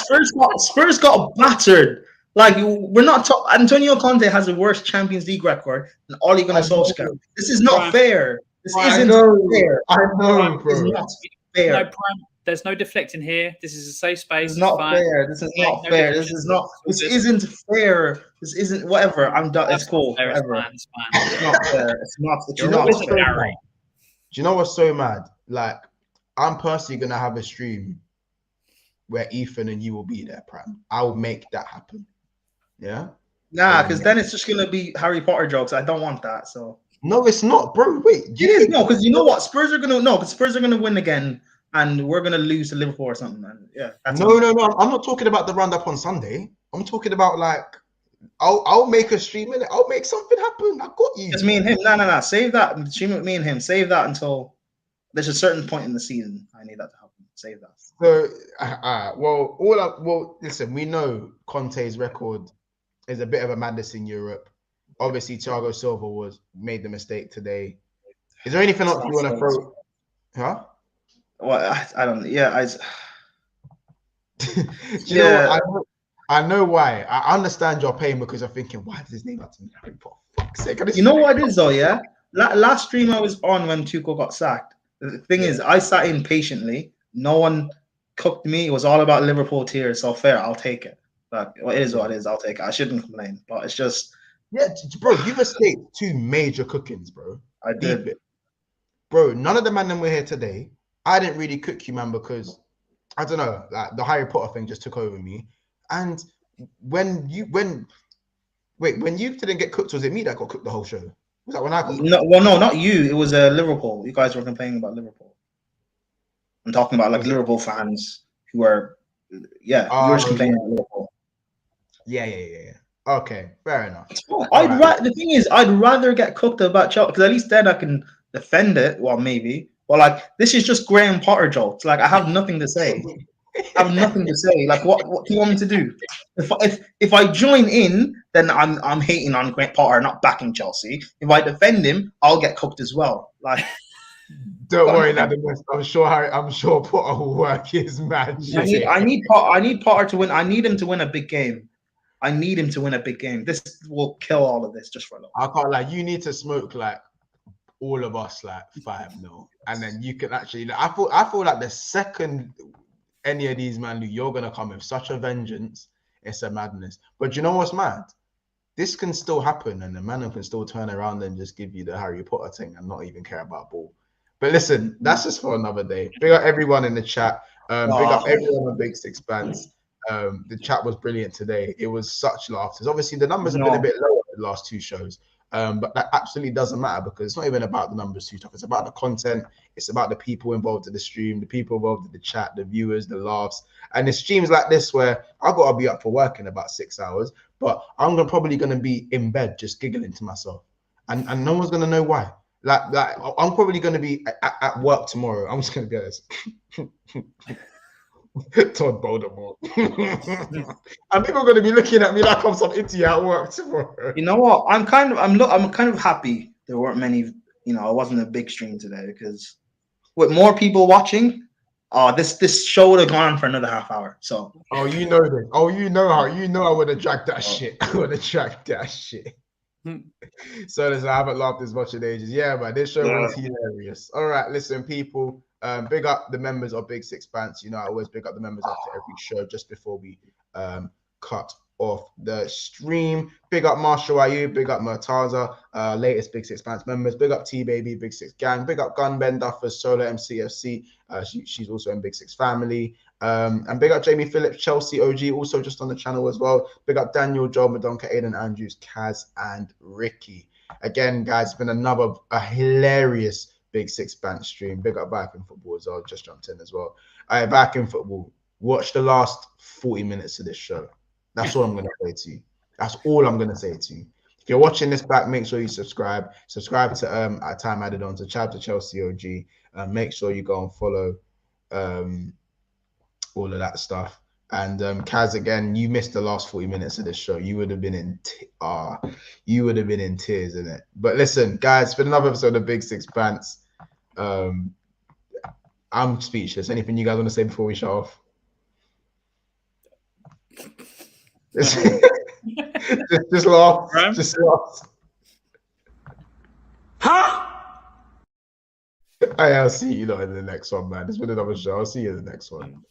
Spurs got battered? Like, we're not. Antonio Conte has the worst Champions League record, and Ole Gunnar Solskjaer. This is not fair. This isn't fair. I know, bro. It's not fair. No, Prime, there's no deflecting here. This is a safe space. It's not fair. This is not fair. This isn't fair. This isn't whatever. I'm done. It's cool. Whatever. It's fine. It's not fair. It's not. Do you know what's so mad? Like, I'm personally gonna have a stream where Ethan and you will be there, Prime. I'll make that happen. Yeah. Nah, because then it's just gonna be Harry Potter jokes. I don't want that. So no, it's not, bro. Wait, it is because you know what? Spurs are gonna win again, and we're gonna lose to Liverpool or something. Man. Yeah. No. I'm not talking about the roundup on Sunday. I'm talking about like I'll make a stream in it. I'll make something happen. I got you. It's me and him. No. Save that. Stream with me and him. Save that until there's a certain point in the season. I need that to happen. Save that. So, listen. We know Conte's record is a bit of a madness in Europe. Obviously, Thiago Silva made the mistake today. Is there anything else you want to throw? Huh? Well, I don't. Yeah, I know why. I understand your pain because you're thinking, why does his name have to be Harry Potter? For fuck's sake. You know what it is though, yeah? Last stream I was on when Tuchel got sacked. The thing is, I sat in patiently. No one cooked me. It was all about Liverpool tears. So fair, I'll take it. But it is what it is. I'll take it. I shouldn't complain. But it's just... Yeah, bro, you've escaped 2 major cookings, bro. I did. Bro, none of the man that we're here today, I didn't really cook you, man, because, I don't know, like the Harry Potter thing just took over me. And when you didn't get cooked, was it me that got cooked the whole show? Was that when I got cooked? No, not you. It was Liverpool. You guys were complaining about Liverpool. I'm talking about like Liverpool fans who are, you were just complaining about Liverpool. Yeah. Okay, fair enough. The thing is, I'd rather get cooked about Chelsea because at least then I can defend it. Well, maybe. Well, like this is just Graham Potter jokes. Like I have nothing to say. I have nothing to say. Like, what do you want me to do? If I join in, then I'm hating on Grant Potter, not backing Chelsea. If I defend him, I'll get cooked as well. Like, Don't got worry, nothing. Ladimus. I'm sure Potter will work his magic. I need Potter to win. I need him to win a big game. I need him to win a big game. This will kill all of this just for a little. I can't like. You need to smoke like all of us like 5-0, and then you can actually. Like, I feel like the second any of these man, you're gonna come with such a vengeance. It's a madness. But you know what's mad? This can still happen, and the man can still turn around and just give you the Harry Potter thing and not even care about ball. But listen, that's just for another day. Big up everyone in the chat. Big up everyone on Big Six Fans. The chat was brilliant today. It was such laughter. Obviously, the numbers have been a bit lower the last two shows. But that absolutely doesn't matter because it's not even about the numbers too tough. It's about the content. It's about the people involved in the stream, the people involved in the chat, the viewers, the laughs. And it's streams like this where I've got to be up for work in about 6 hours, but I'm probably going to be in bed just giggling to myself. And no one's going to know why. Like I'm probably going to be at work tomorrow. I'm just going to be honest. Todd Voldemort. And people are going to be looking at me like I'm some idiot at work tomorrow. You know what? I'm kind of happy there weren't many. It wasn't a big stream today because with more people watching, this show would have gone on for another half hour. So. Oh, you know this. Oh, I would have dragged that shit. I would have dragged that shit. So listen, I haven't laughed as much in ages. Yeah, but this show was hilarious. All right, listen, people. Big up the members of Big Six Fans. I always big up the members after every show just before we cut off the stream. Big up Marshall Ayu, big up Murtaza, latest Big Six Fans members. Big up T Baby, Big Six Gang. Big up Gunben Duffers, Solo MCFC. She's also in Big Six Family. And big up Jamie Phillips, Chelsea OG, also just on the channel as well. Big up Daniel, Joe, Madonka, Aiden Andrews, Kaz, and Ricky. Again, guys, it's been a hilarious Big Six Band stream. Big up Back in Football as well. Just jumped in as well. All right, Back in Football. Watch the last 40 minutes of this show. That's all I'm going to say to you. That's all I'm going to say to you. If you're watching this back, make sure you subscribe. Subscribe to at Time Added On, to Chad to Chelsea OG. Make sure you go and follow all of that stuff. And Kaz, again, you missed the last 40 minutes of this show. You would have been in tears in it. But listen, guys, for another episode of Big Six Pants, I'm speechless. Anything you guys want to say before we shut off? just laugh. Just laugh. Huh? I'll see you in the next one, man. It's been another show. I'll see you in the next one.